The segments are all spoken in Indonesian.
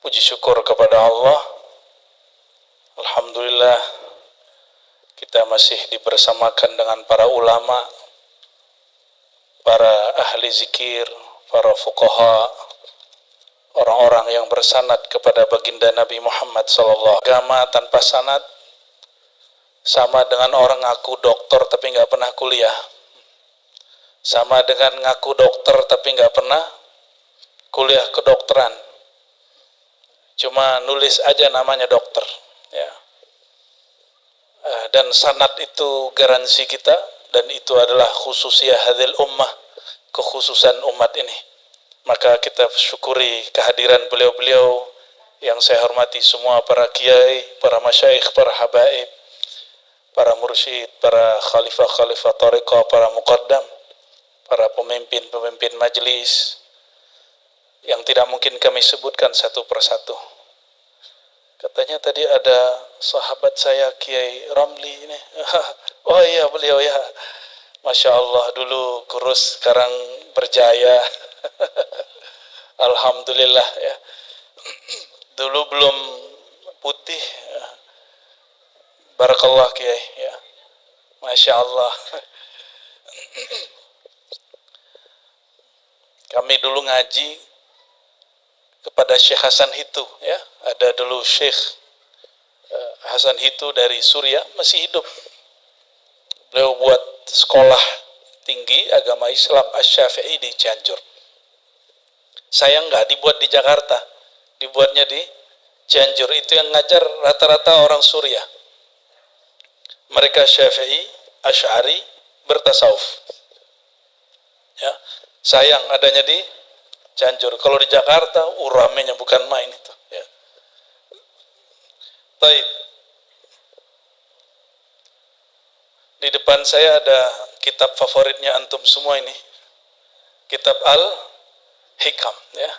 Puji syukur kepada Allah. Alhamdulillah kita masih dibersamakan dengan para ulama, para ahli zikir, para fuqaha, orang-orang yang bersanad kepada baginda Nabi Muhammad sallallahu alaihi wasallam. Agama tanpa sanad sama dengan orang ngaku dokter tapi nggak pernah kuliah. Sama dengan ngaku dokter tapi nggak pernah kuliah kedokteran. Cuma nulis aja namanya dokter, ya. Dan sanad itu garansi kita, dan itu adalah khususiyah hadil ummah, kekhususan umat ini. Maka kita syukuri kehadiran beliau-beliau yang saya hormati semua, para kiai, para masyayikh, para habaib, para mursyid, para khalifah-khalifah thariqah, para muqaddam, para pemimpin-pemimpin majlis yang tidak mungkin kami sebutkan satu persatu. Katanya tadi ada sahabat saya Kiai Ramli ini. Oh iya, beliau ya. Masya Allah, dulu kurus, sekarang berjaya. Alhamdulillah ya. Dulu belum putih. Barakallah Kiai ya. Masya Allah. Kami dulu ngaji kepada Syekh Hasan Hitu, ya. Ada dulu Syekh Hasan Hitu dari Suriah, masih hidup. Beliau buat sekolah tinggi agama Islam Asy-Syafi'i di Cianjur. Sayang nggak dibuat di Jakarta, dibuatnya di Cianjur. Itu yang ngajar rata-rata orang Suriah. Mereka Syafi'i, Asy'ari, bertasawuf. Ya, sayang adanya di Cianjur. Kalau di Jakarta, ramenya bukan main itu. Ya. Baik. Di depan saya ada kitab favoritnya antum semua ini. Kitab Al-Hikam. Ya.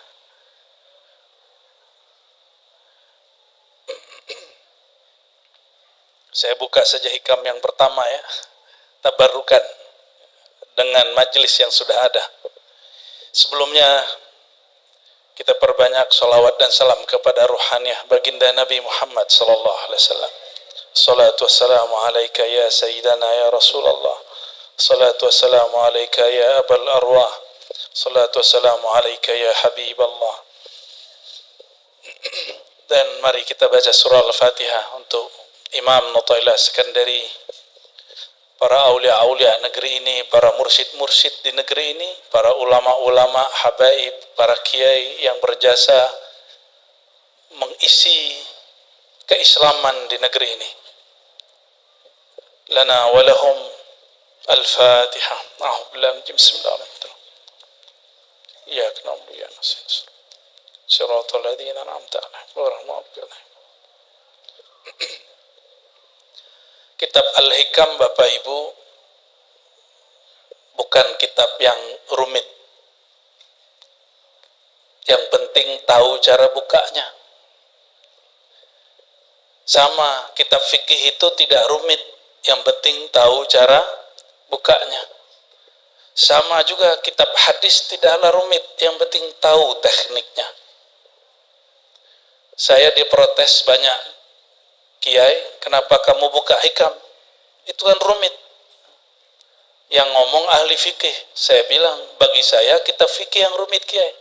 Saya buka saja hikam yang pertama ya. Tabarrukan dengan majelis yang sudah ada. Sebelumnya kita perbanyak salawat dan salam kepada ruhaniyah baginda Nabi Muhammad sallallahu alaihi wasallam. Salatu wassalamu alaika ya sayyidana ya Rasulullah. Salatu wassalamu alaika ya abal arwah. Salatu wassalamu alaika ya Habiballah. Dan mari kita baca surah Al-Fatihah untuk Imam Nutailah Skandari, para aulia-aulia negeri ini, para mursyid-mursyid di negeri ini, para ulama-ulama, habaib, para kiai yang berjasa mengisi keislaman di negeri ini. Lana walahum al-Fatihah. Bismillahirrahmanirrahim. Iyyak na'budu wa iyyak nasta'in. Shiratal ladzina an'amta 'alaihim ghairil maghdubi 'alaihim. Kitab Al-Hikam, Bapak Ibu, bukan kitab yang rumit. Yang penting tahu cara bukanya. Sama, kitab fikih itu tidak rumit. Yang penting tahu cara bukanya. Sama juga kitab hadis tidaklah rumit. Yang penting tahu tekniknya. Saya diprotes banyak, Kiai, kenapa kamu buka hikam? Itu kan rumit. Yang ngomong ahli fikih. Saya bilang, bagi saya kitab fikih yang rumit, Kiai.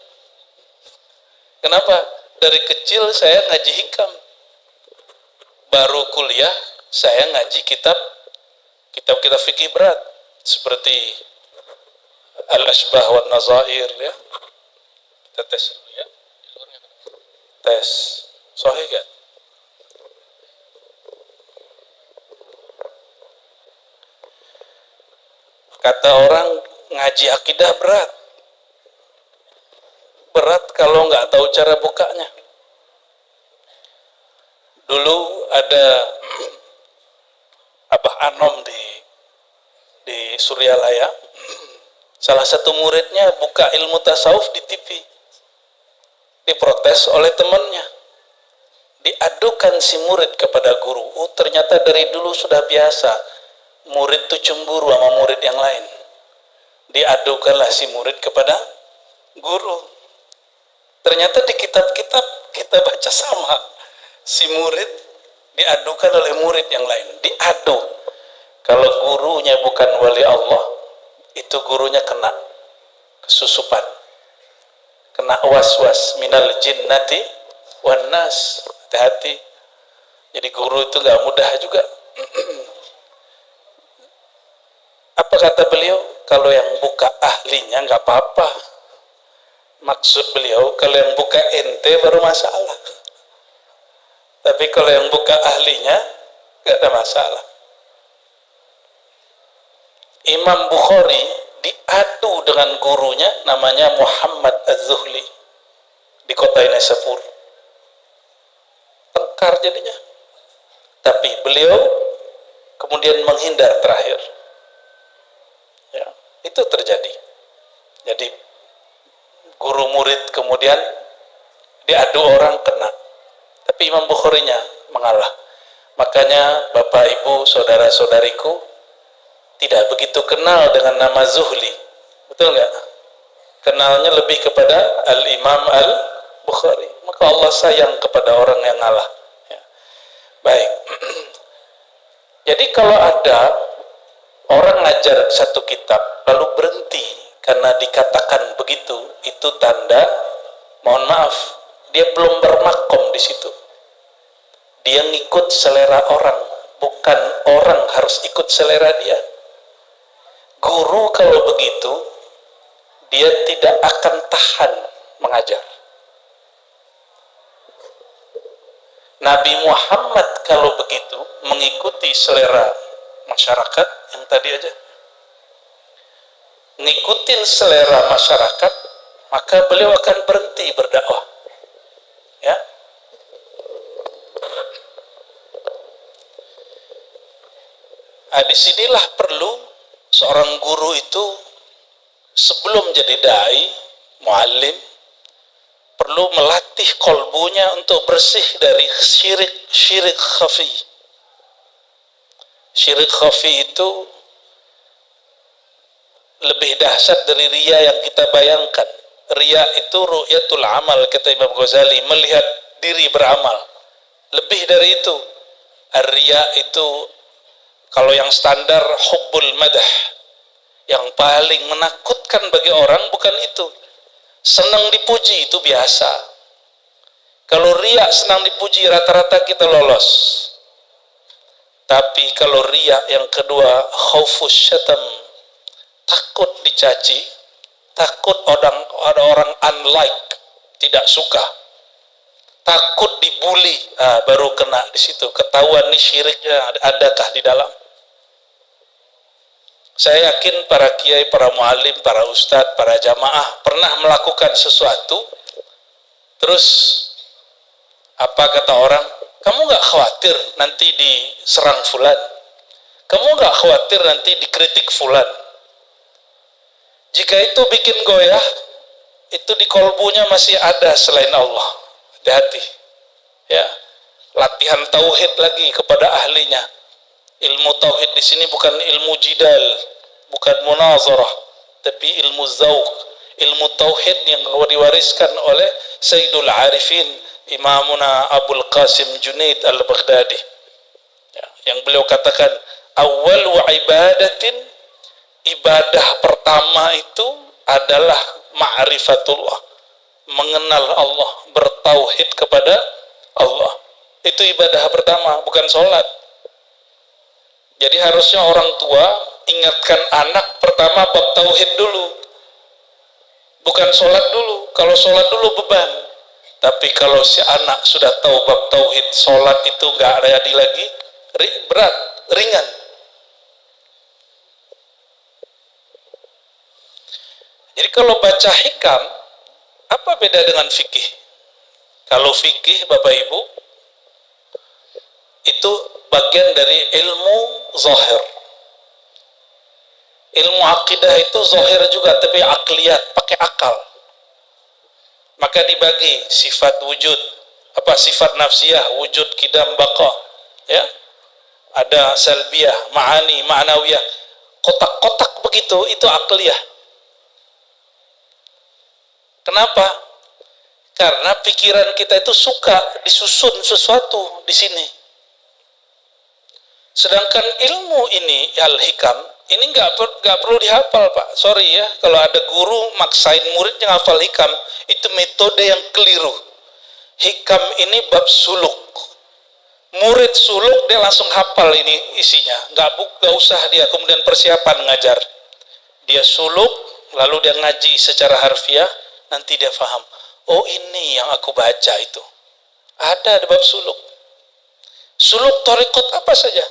Kenapa? Dari kecil saya ngaji hikam. Baru kuliah saya ngaji kitab-kitab fikih berat seperti Al-Asbah wa Nazair, ya. Kita tes dulu ya. Tes. Sahih kan? Kata orang ngaji akidah berat. Berat kalau nggak tahu cara bukanya. Dulu ada Abah Anom di Suryalaya. Salah satu muridnya buka ilmu tasawuf di TV. Diprotes oleh temannya. Diadukan si murid kepada guru. Oh, ternyata dari dulu sudah biasa murid itu cemburu sama murid yang lain. Diadukanlah si murid kepada guru. Ternyata di kitab-kitab kita baca sama. Si murid diadukan oleh murid yang lain, diadu. Kalau gurunya bukan wali Allah, itu gurunya kena kesusupan, kena was-was minal jinnati wan nas. Hati-hati. Jadi guru itu gak mudah juga. Apa kata beliau? Kalau yang buka ahlinya nggak apa-apa. Maksud beliau, kalau yang buka ente baru masalah. Tapi kalau yang buka ahlinya nggak ada masalah. Imam Bukhari diadu dengan gurunya namanya Muhammad Az-Zuhli di kota Naisapur. Tengkar jadinya. Tapi beliau kemudian menghindar terakhir. Ya, itu terjadi. Jadi guru murid kemudian diadu orang kena. Tapi Imam Bukharinya mengalah. Makanya Bapak Ibu, saudara-saudariku tidak begitu kenal dengan nama Zuhli. Betul nggak? Kenalnya lebih kepada Al-Imam Al-Bukhari. Maka Allah sayang kepada orang yang ngalah. Ya. Baik. Jadi kalau ada orang ngajar satu kitab lalu berhenti karena dikatakan begitu, itu tanda, mohon maaf, dia belum bermakom di situ. Dia ngikut selera orang, bukan orang harus ikut selera dia. Guru kalau begitu, dia tidak akan tahan mengajar. Nabi Muhammad kalau begitu mengikuti selera masyarakat yang tadi aja, ngikutin selera masyarakat, maka beliau akan berhenti berdakwah. Ya. Nah, disinilah perlu seorang guru itu sebelum jadi dai, muallim, perlu melatih kolbunya untuk bersih dari syirik khafi. Syirik khafi itu lebih dahsyat dari riya yang kita bayangkan. Riya itu ru'yatul amal, kata Imam Ghazali, melihat diri beramal. Lebih dari itu. Riya itu kalau yang standar hubbul madah, yang paling menakutkan bagi orang bukan itu. Senang dipuji itu biasa. Kalau riya senang dipuji, rata-rata kita lolos. Tapi kalau riya yang kedua, khaufus syatam, takut dicaci, takut ada orang unlike, tidak suka, takut dibully, baru kena di situ. Ketahuan nih syiriknya adakah di dalam. Saya yakin para kiai, para muallim, para ustadz, para jamaah pernah melakukan sesuatu, terus apa kata orang? Kamu nggak khawatir nanti diserang fulan? Kamu nggak khawatir nanti dikritik fulan? Jika itu bikin goyah, itu di kolbunya masih ada selain Allah. Hati-hati. Ya, latihan tauhid lagi kepada ahlinya. Ilmu tauhid di sini bukan ilmu jidal, bukan munazarah, tapi ilmu zauq, ilmu tauhid yang diwariskan oleh Sayyidul Arifin, Imamuna Abul Qasim Junaid Al-Baghdadi. Ya, yang beliau katakan, awwalu ibadatin, ibadah pertama itu adalah ma'rifatullah, mengenal Allah, bertauhid kepada Allah. Itu ibadah pertama, bukan sholat. Jadi harusnya orang tua ingatkan anak pertama bab tauhid dulu, bukan sholat dulu. Kalau sholat dulu beban. Tapi kalau si anak sudah tahu bab tauhid, sholat itu nggak ada lagi, berat, ringan. Jadi kalau baca hikam, apa beda dengan fikih? Kalau fikih, Bapak Ibu, itu bagian dari ilmu zahir. Ilmu akidah itu zahir juga, tapi akliyat, pakai akal. Maka dibagi sifat wujud, apa sifat nafsiyah, wujud, kidam, baqa, ya. Ada salbiyah, ma'ani, ma'nawiyah. Kotak-kotak begitu, itu akliyah. Kenapa? Karena pikiran kita itu suka disusun sesuatu di sini. Sedangkan ilmu ini, al-hikam, ini nggak perlu dihafal, Pak. Sorry ya, kalau ada guru maksain muridnya hafal hikam, itu metode yang keliru. Hikam ini bab suluk. Murid suluk dia langsung hafal ini isinya. Nggak usah dia kemudian persiapan ngajar. Dia suluk, lalu dia ngaji secara harfiah, nanti dia faham. Oh, ini yang aku baca itu. Ada di bab suluk. Suluk thariqat apa saja?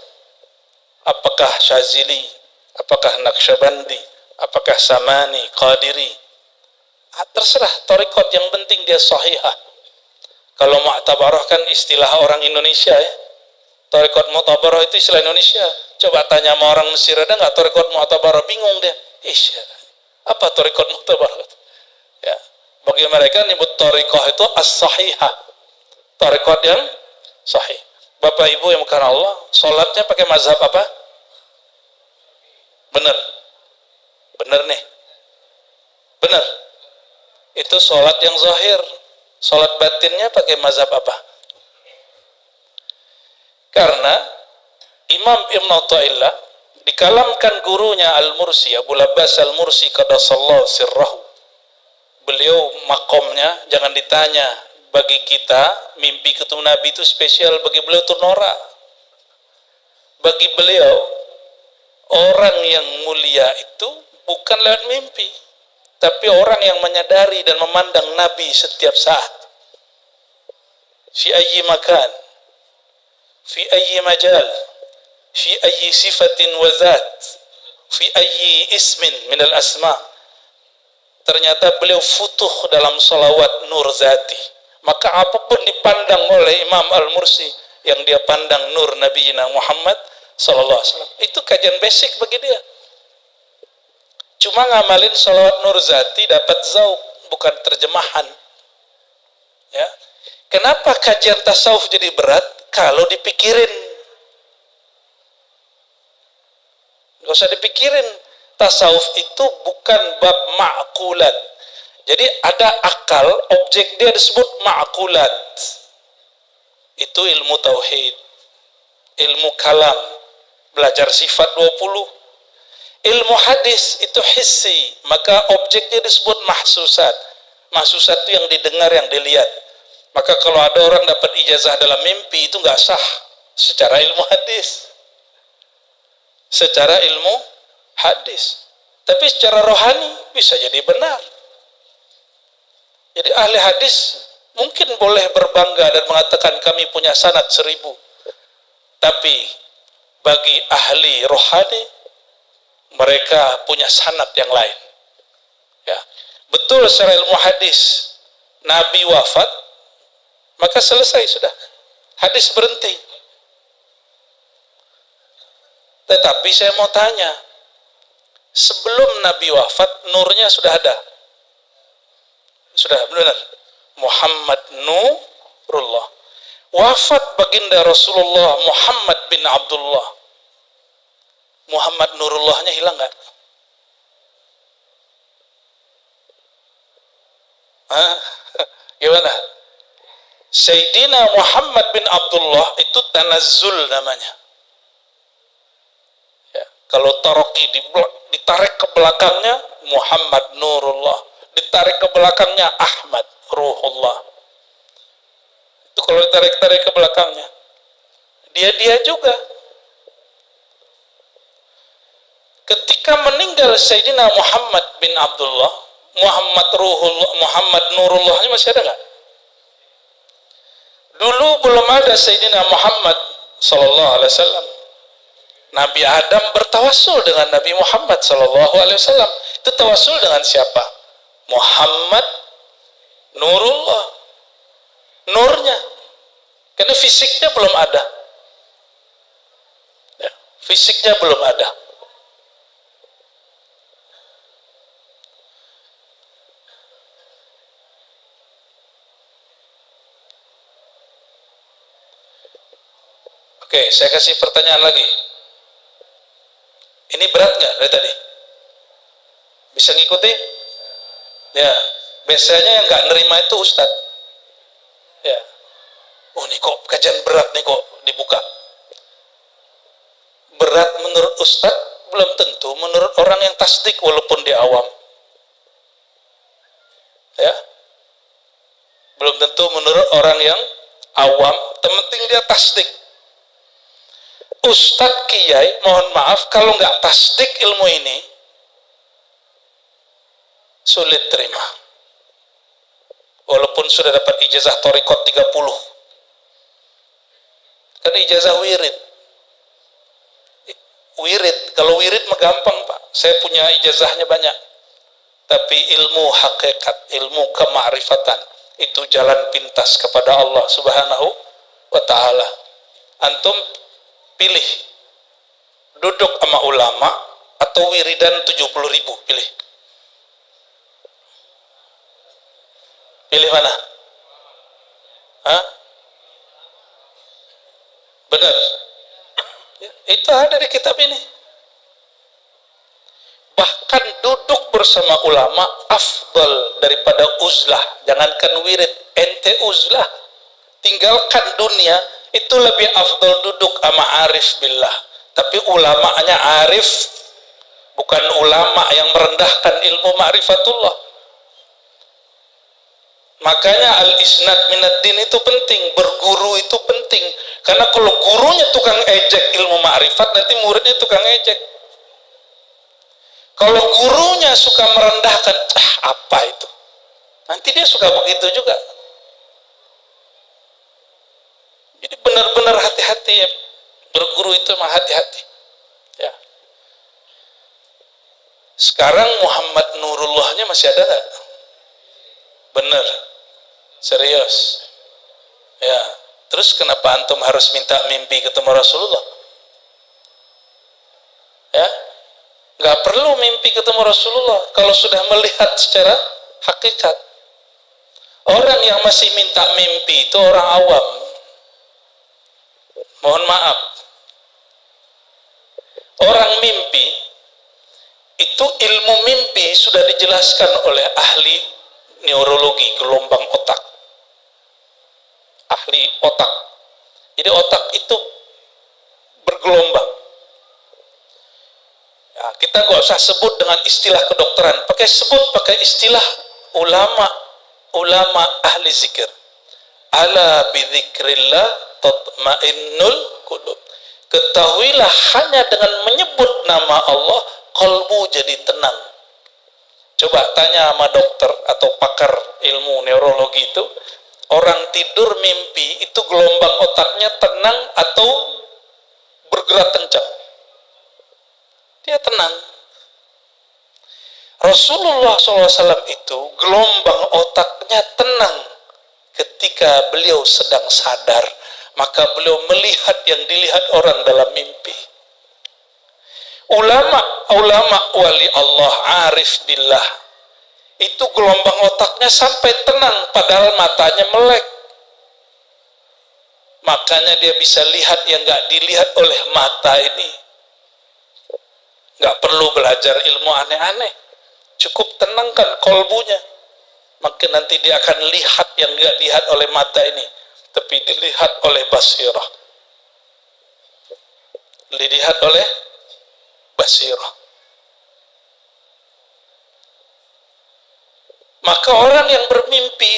Apakah Syazili, apakah Naqsyabandi, apakah Samani, Qadiri, terserah thariqat, yang penting dia sahihah. Kalau mu'tabarah kan istilah orang Indonesia ya. Thariqat mu'tabarah itu istilah Indonesia. Coba tanya sama orang Mesir, ada nggak thariqat mu'tabarah? Bingung dia. Apa thariqat mu'tabarah? Ya, bagi mereka nyebut thariqah itu as-sahihah. Thariqat yang sahih. Bapak Ibu yang bukan Allah, sholatnya pakai mazhab apa? Benar. Benar nih. Benar. Itu sholat yang zahir. Sholat batinnya pakai mazhab apa? Karena Imam Ibn Athaillah dikalamkan gurunya Al-Mursi, Abu Abbas Al-Mursi qaddasallahu sirrahu. Beliau makomnya jangan ditanya. Bagi kita mimpi ketemu Nabi itu spesial, bagi beliau itu norak. Bagi beliau orang yang mulia itu bukan lewat mimpi, tapi orang yang menyadari dan memandang Nabi setiap saat. Fi ayyi makan, fi ayyi majal, fi ayyi sifatin wa zat, fi ayyi ismin minal asma. Ternyata beliau futuh dalam salawat nur zati. Maka apapun dipandang oleh Imam Al-Mursi, yang dia pandang nur Nabi Muhammad sallallahu alaihi wasallam, itu kajian basic bagi dia. Cuma ngamalin salawat nur zati dapat zauq, bukan terjemahan. Ya. Kenapa kajian tasawuf jadi berat? Kalau dipikirin. Gak usah dipikirin. Tasawuf itu bukan bab ma'kulat. Jadi ada akal, objek dia disebut ma'kulat. Itu ilmu tauhid, ilmu kalam, belajar sifat 20. Ilmu hadis itu hissi, maka objeknya disebut mahsusat. Mahsusat itu yang didengar, yang dilihat. Maka kalau ada orang dapat ijazah dalam mimpi, itu nggak sah secara ilmu hadis. Secara ilmu hadis. Tapi secara rohani bisa jadi benar. Jadi ahli hadis mungkin boleh berbangga dan mengatakan kami punya sanad 1000. Tapi bagi ahli rohani, mereka punya sanad yang lain. Ya. Betul secara ilmu hadis, Nabi wafat, maka selesai sudah. Hadis berhenti. Tetapi saya mau tanya, sebelum Nabi wafat, nurnya sudah ada. Sudah benar. Muhammad Nurullah. Wafat baginda Rasulullah Muhammad bin Abdullah. Muhammad Nurullahnya hilang nggak? Gimana? Sayyidina Muhammad bin Abdullah itu tanazzul namanya. Ya, kalau taroki ditarik ke belakangnya Muhammad Nurullah, ditarik ke belakangnya Ahmad Ruhullah. Itu kalau ditarik-tarik ke belakangnya, dia juga. Ketika meninggal Sayyidina Muhammad bin Abdullah, Muhammad Ruhullah, Muhammad Nurullahnya masih ada nggak? Dulu belum ada Sayyidina Muhammad sallallahu alaihi wasallam. Nabi Adam bertawassul dengan Nabi Muhammad sallallahu alaihi wasallam. Itu tawassul dengan siapa? Muhammad Nurullah. Nurnya. Karena fisiknya belum ada. Ya, fisiknya belum ada. Oke, saya kasih pertanyaan lagi. Ini berat nggak dari tadi? Bisa ngikuti? Ya, biasanya yang nggak nerima itu Ustadz. nih kok kajian berat nih kok dibuka. Berat menurut Ustadz belum tentu menurut orang yang tasdik walaupun dia awam. Ya, belum tentu menurut orang yang awam, penting dia tasdik. Ustadz Kiai, mohon maaf kalau nggak tasdik ilmu ini sulit terima. Walaupun sudah dapat ijazah thariqat 30. Kan ijazah wirid. Wirid, kalau wirid mah gampang Pak. Saya punya ijazahnya banyak. Tapi ilmu hakikat, ilmu kemakrifatan itu jalan pintas kepada Allah Subhanahu wa taala. Antum pilih duduk sama ulama atau wiridan 70.000, pilih. Pilih mana? Hah? Benar. Ya, itu ada di kitab ini. Bahkan duduk bersama ulama afdal daripada uzlah. Jangankan wirid, ente uzlah, tinggalkan dunia, itu lebih afdal duduk sama arif billah. Tapi ulamanya arif, bukan ulama yang merendahkan ilmu ma'rifatullah. Makanya al-isnad minad din itu penting, berguru itu penting. Karena kalau gurunya tukang ejek ilmu ma'rifat, nanti muridnya tukang ejek. Kalau gurunya suka merendahkan, apa itu? Nanti dia suka begitu juga. Jadi benar-benar hati-hati ya. Berguru itu mah hati-hati. Ya. Sekarang Muhammad Nurullahnya masih ada nggak? Bener. Serius. Ya. Terus kenapa antum harus minta mimpi ketemu Rasulullah? Ya. Nggak perlu mimpi ketemu Rasulullah kalau sudah melihat secara hakikat. Orang yang masih minta mimpi itu orang awam. Mohon maaf. Orang mimpi itu ilmu mimpi sudah dijelaskan oleh ahli neurologi, gelombang otak. Ahli otak. Jadi otak itu bergelombang. Ya, kita nggak usah sebut dengan istilah kedokteran, pakai istilah ulama ahli zikir. Ala bidzikrillah tatmainnul qulub. Ketahuilah hanya dengan menyebut nama Allah kalbu jadi tenang. Coba tanya sama dokter atau pakar ilmu neurologi itu, orang tidur mimpi itu gelombang otaknya tenang atau bergerak kencang? Dia tenang. Rasulullah SAW itu gelombang otaknya tenang ketika beliau sedang sadar, maka beliau melihat yang dilihat orang dalam mimpi. Ulama wali Allah arif billah itu gelombang otaknya sampai tenang padahal matanya melek. Makanya dia bisa lihat yang gak dilihat oleh mata ini. Gak perlu belajar ilmu aneh-aneh, cukup tenangkan kolbunya, maka nanti dia akan lihat yang gak dilihat oleh mata ini, tapi dilihat oleh basirah, dilihat oleh basirah. Maka orang yang bermimpi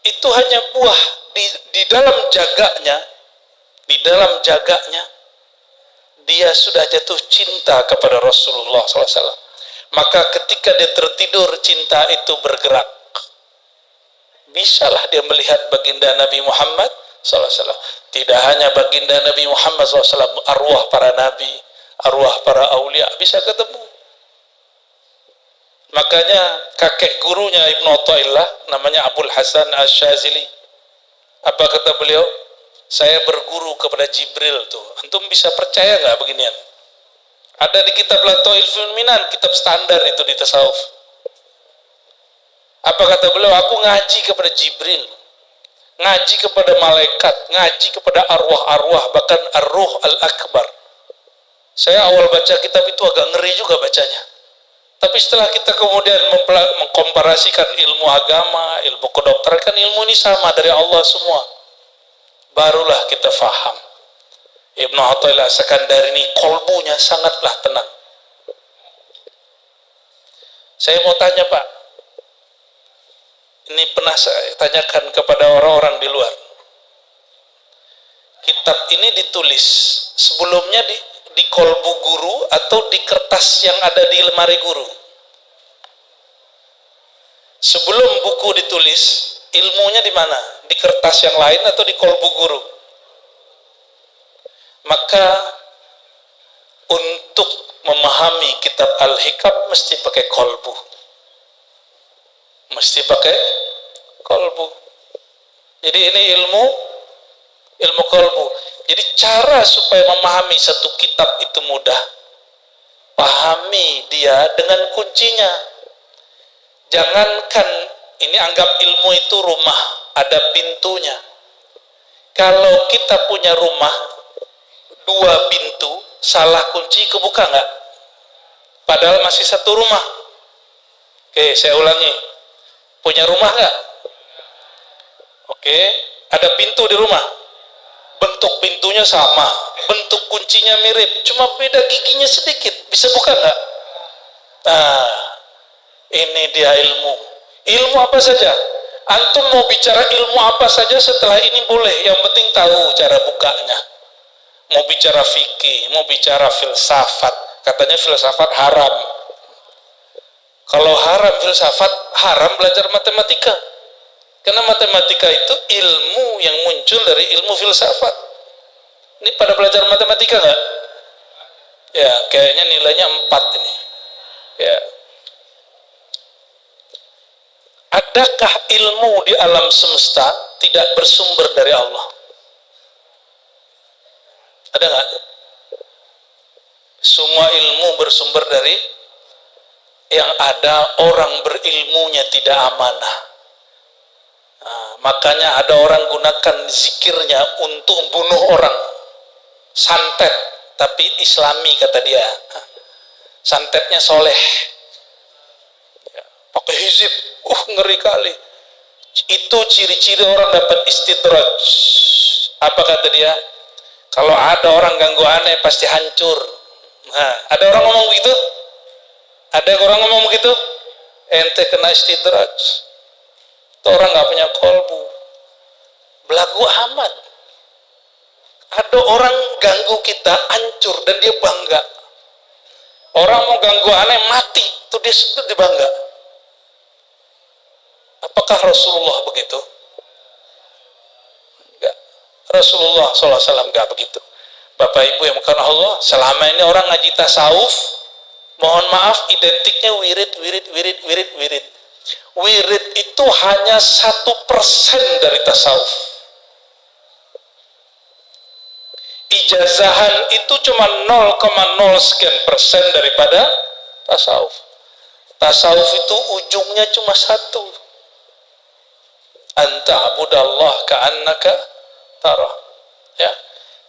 itu hanya buah di dalam jaganya, dia sudah jatuh cinta kepada Rasulullah SAW. Maka ketika dia tertidur, cinta itu bergerak. Bisalah dia melihat baginda Nabi Muhammad SAW. Tidak hanya baginda Nabi Muhammad SAW, arwah para nabi, arwah para aulia bisa ketemu. Makanya kakek gurunya Ibnu Athaillah namanya Abul Hasan Asy-Syadzili. Apa kata beliau? Saya berguru kepada Jibril tuh. Antum bisa percaya nggak beginian? Ada di kitab Lataiful Minan, kitab standar itu di tasawuf. Apa kata beliau? Aku ngaji kepada Jibril, ngaji kepada malaikat, ngaji kepada arwah-arwah, bahkan ar-ruh al-akbar. Saya awal baca kitab itu agak ngeri juga bacanya. Tapi setelah kita kemudian mengkomparasikan ilmu agama, ilmu kedokteran, kan ilmu ini sama dari Allah semua. barulah kita faham. Ibnu Athaillah As-Sakandarini kolbunya sangatlah tenang. Saya mau tanya Pak, ini pernah saya tanyakan kepada orang-orang di luar. Kitab ini ditulis sebelumnya di kolbu guru atau di kertas yang ada di lemari guru? Sebelum buku ditulis, ilmunya di mana? Di kertas yang lain atau di kolbu guru? Maka untuk memahami kitab Al-Hikam mesti pakai kolbu. Mesti pakai kolbu. Jadi ini ilmu kolbu. Jadi cara supaya memahami satu kitab itu mudah. Pahami dia dengan kuncinya. Jangankan ini, anggap ilmu itu rumah, ada pintunya. Kalau kita punya rumah 2 pintu, salah kunci kebuka nggak? Padahal masih satu rumah. Oke, saya ulangi. Punya rumah nggak? Oke, ada pintu di rumah. Bentuk pintunya sama, bentuk kuncinya mirip, cuma beda giginya sedikit. Bisa buka nggak? Nah, ini dia ilmu. Ilmu apa saja? Antum mau bicara ilmu apa saja setelah ini boleh. Yang penting tahu cara bukanya. Mau bicara fikih, mau bicara filsafat. Katanya filsafat haram. Kalau haram filsafat, haram belajar matematika. Karena matematika itu ilmu yang muncul dari ilmu filsafat. Ini pada belajar matematika nggak? Ya, kayaknya nilainya 4 ini. Ya. Adakah ilmu di alam semesta tidak bersumber dari Allah? Ada nggak? Semua ilmu bersumber dari yang ada. Orang berilmunya tidak amanah. Nah, makanya ada orang gunakan zikirnya untuk bunuh orang. Santet, tapi islami kata dia. Santetnya soleh. Ya, pakai hizib. Ngeri kali. Itu ciri-ciri orang dapat istidraj. Apa kata dia? Kalau ada orang ganggu aneh pasti hancur. Nah, ada orang ngomong begitu? Ada orang ngomong begitu? Ente kena istidraj. Itu orang nggak punya kolbu. Belagu amat. Ada orang ganggu kita hancur dan dia bangga. Orang mau ganggu aneh mati, tuh dia bangga. Apakah Rasulullah begitu? Enggak. Rasulullah SAW enggak begitu. Bapak Ibu yang bukan Allah, selama ini orang ngaji tasawuf, mohon maaf, identiknya wirid. Wirid itu hanya 1% dari tasawuf. Ijazahan itu cuma 0,0 sekian persen daripada tasawuf. Tasawuf itu ujungnya cuma 1. Anta'budallah ka'annaka tarah. Ya.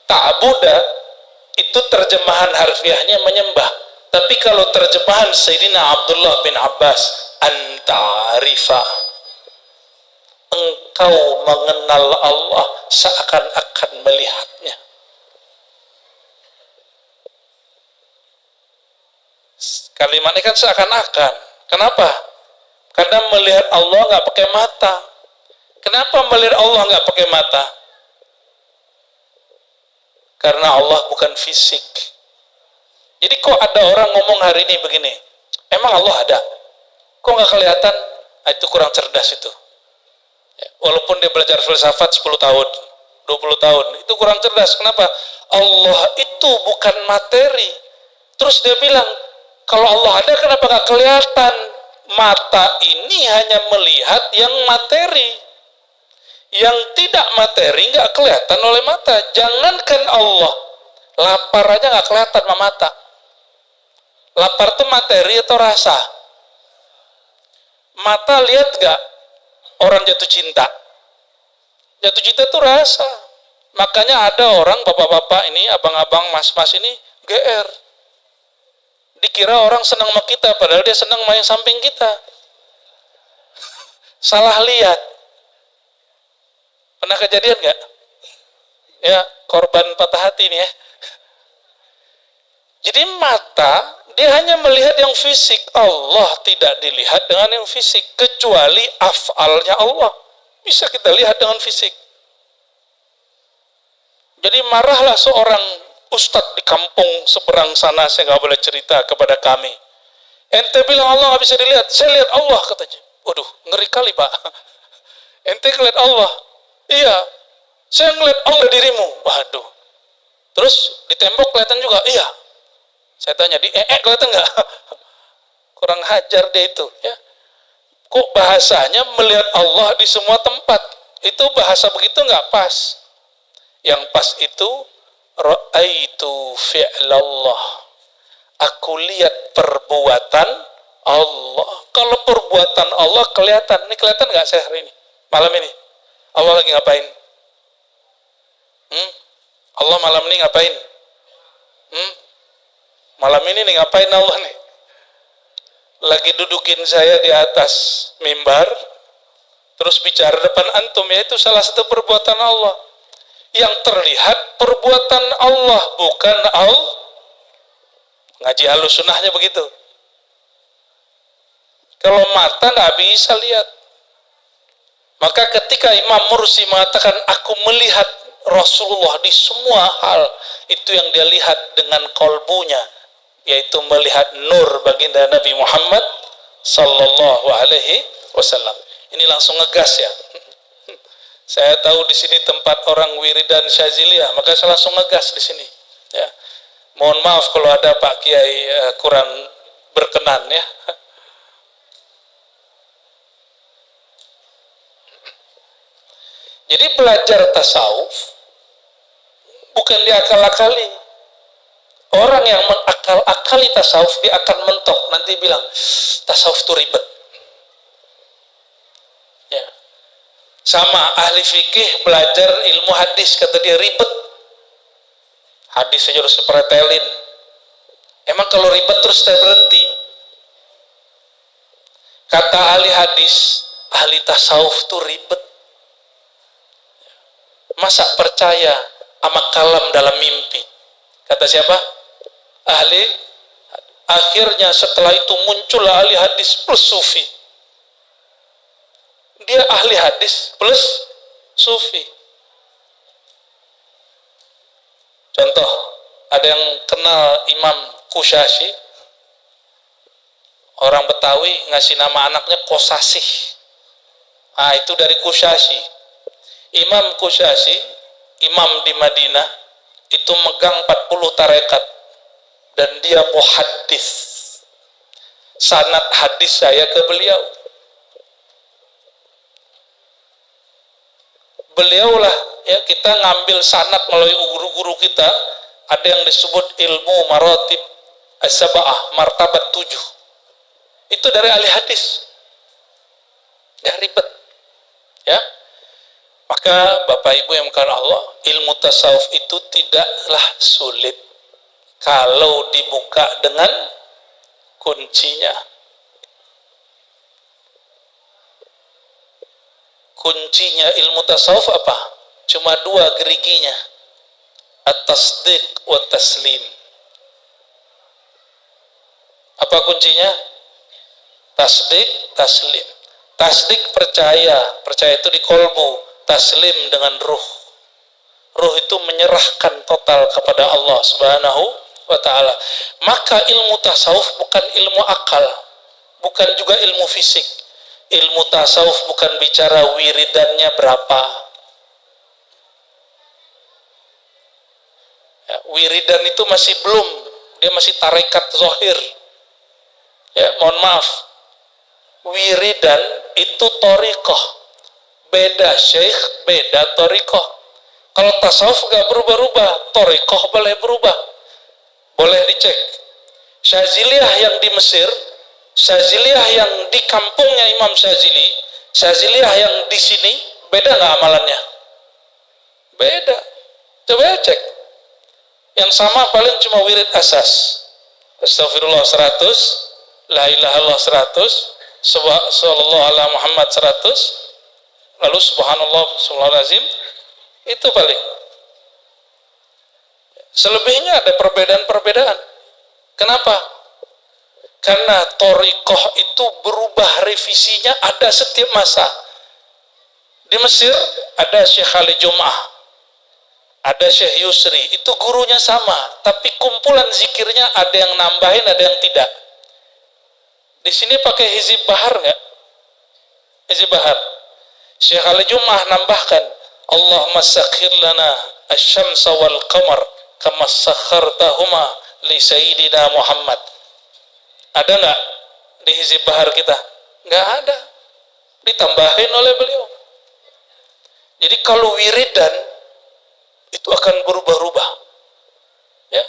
Ta'buda itu terjemahan harfiahnya menyembah. Tapi kalau terjemahan Sayyidina Abdullah bin Abbas, anta'rifa, engkau mengenal Allah seakan-akan melihatnya. Kalimat ini kan seakan-akan. Kenapa? Karena melihat Allah nggak pakai mata. Kenapa melihat Allah nggak pakai mata? Karena Allah bukan fisik. Jadi kok ada orang ngomong hari ini begini, emang Allah ada? Kok nggak kelihatan? Nah, itu kurang cerdas itu. Ya, walaupun dia belajar filsafat 10 tahun, 20 tahun, itu kurang cerdas. Kenapa? Allah itu bukan materi. Terus dia bilang, kalau Allah ada kenapa nggak kelihatan? Mata ini hanya melihat yang materi. Yang tidak materi nggak kelihatan oleh mata. Jangankan Allah, lapar aja nggak kelihatan sama mata. Lapar itu materi atau rasa? Mata lihat nggak orang jatuh cinta? Jatuh cinta itu rasa. Makanya ada orang, bapak-bapak ini, abang-abang, mas-mas ini GR. Dikira orang senang sama kita, padahal dia senang main samping kita. Salah lihat. Pernah kejadian nggak? Ya, korban patah hati ini ya. Jadi mata, dia hanya melihat yang fisik. Allah tidak dilihat dengan yang fisik, kecuali af'alnya Allah. Bisa kita lihat dengan fisik. Jadi marahlah seorang ustadz di kampung seberang sana, saya nggak boleh cerita kepada kami. Ente bilang Allah nggak bisa dilihat, saya lihat Allah katanya. Waduh, ngeri kali Pak. Ente ngeliat Allah? Iya, saya ngeliat Allah dirimu. Waduh. Terus di tembok kelihatan juga? Iya. Saya tanya, di kelihatan nggak? Kurang hajar dia itu. Ya. Kok bahasanya melihat Allah di semua tempat? Itu bahasa begitu nggak pas. Yang pas itu, ra'aitu fi'lallah. Aku lihat perbuatan Allah. Kalau perbuatan Allah kelihatan. Ini kelihatan nggak saya hari ini? Malam ini? Allah lagi ngapain? Allah malam ini ngapain? Malam ini nih ngapain Allah nih? Lagi dudukin saya di atas mimbar, terus bicara depan antum, yaitu salah satu perbuatan Allah. Yang terlihat perbuatan Allah, bukan Allah. Ngaji halus sunnahnya begitu. Kalau mata nggak bisa lihat. Maka ketika Imam Mursi mengatakan, aku melihat Rasulullah di semua hal, itu yang dia lihat dengan kolbunya, yaitu melihat nur baginda Nabi Muhammad sallallahu alaihi wasallam. Ini langsung ngegas ya. Saya tahu di sini tempat orang wiridan Syaziliyah, maka saya langsung ngegas di sini. Ya. Mohon maaf kalau ada Pak Kiai kurang berkenan ya. Jadi belajar tasawuf bukan diakal-akali. Orang yang mengakal-akali tasawuf, dia akan mentok. Nanti bilang, tasawuf itu ribet. Ya. Sama ahli fikih belajar ilmu hadis, kata dia ribet. Hadis saja harus dipretelin. Emang kalau ribet terus saya berhenti? Kata ahli hadis, ahli tasawuf itu ribet. Masa percaya sama kalam dalam mimpi? Kata siapa? Ahli. Akhirnya setelah itu muncul ahli hadis plus sufi. Dia ahli hadis plus sufi. Contoh, ada yang kenal Imam Kusyasy? Orang Betawi ngasih nama anaknya Kosasih. Ah, itu dari Kusyasy. Imam Kusyasy, imam di Madinah, itu megang 40 tarekat dan dia muhaddis. Sanad hadis saya ke beliau. Beliaulah ya, kita ngambil sanad melalui guru-guru kita, ada yang disebut ilmu maratib as-sab'ah, martabat 7. Itu dari ahli hadis. Gak ribet. Ya. Maka Bapak Ibu yang mengasihi Allah, ilmu tasawuf itu tidaklah sulit kalau dibuka dengan kuncinya. Kuncinya ilmu tasawuf apa? Cuma 2 geriginya. At-tasdiq wa taslim. Apa kuncinya? Tasdiq, taslim. Tasdiq percaya, percaya itu di kolbu. Taslim dengan ruh. Ruh itu menyerahkan total kepada Allah Subhanahu wa ta'ala. Maka ilmu tasawuf bukan ilmu akal, bukan juga ilmu fisik. Ilmu tasawuf bukan bicara wiridannya berapa. Ya, wiridan itu masih belum, dia masih tarekat zahir. Ya, mohon maaf. Wiridan itu thariqah. Beda syekh, beda thariqah. Kalau tasawuf gak berubah-ubah, thariqah boleh berubah. Boleh dicek. Syaziliyah yang di Mesir, Syaziliyah yang di kampungnya Imam Syazili, Syaziliyah yang di sini, beda gak amalannya? Beda. Coba cek. Yang sama paling cuma wirid asas. Astagfirullah 100, la ilaha illallah 100, sallallahu ala Muhammad 100, lalu subhanallah subhanallazim, itu paling. Selebihnya ada perbedaan-perbedaan. Kenapa? Karena thariqah itu berubah, revisinya ada setiap masa. Di Mesir ada Syekh Ali Jum'ah, ada Syekh Yusri, itu gurunya sama, tapi kumpulan zikirnya ada yang nambahin, ada yang tidak. Di sini pakai hizib bahar nggak? Hizib bahar. Syekh Ali Jum'ah nambahkan, Allahumma sakhir lana asy-syamsa wal qamar kama sakhartahuma li sayyidina Muhammad. Ada nggak di hizib bahar kita? Nggak ada. Ditambahin oleh beliau. Jadi kalau wiridan itu akan berubah-ubah. Ya.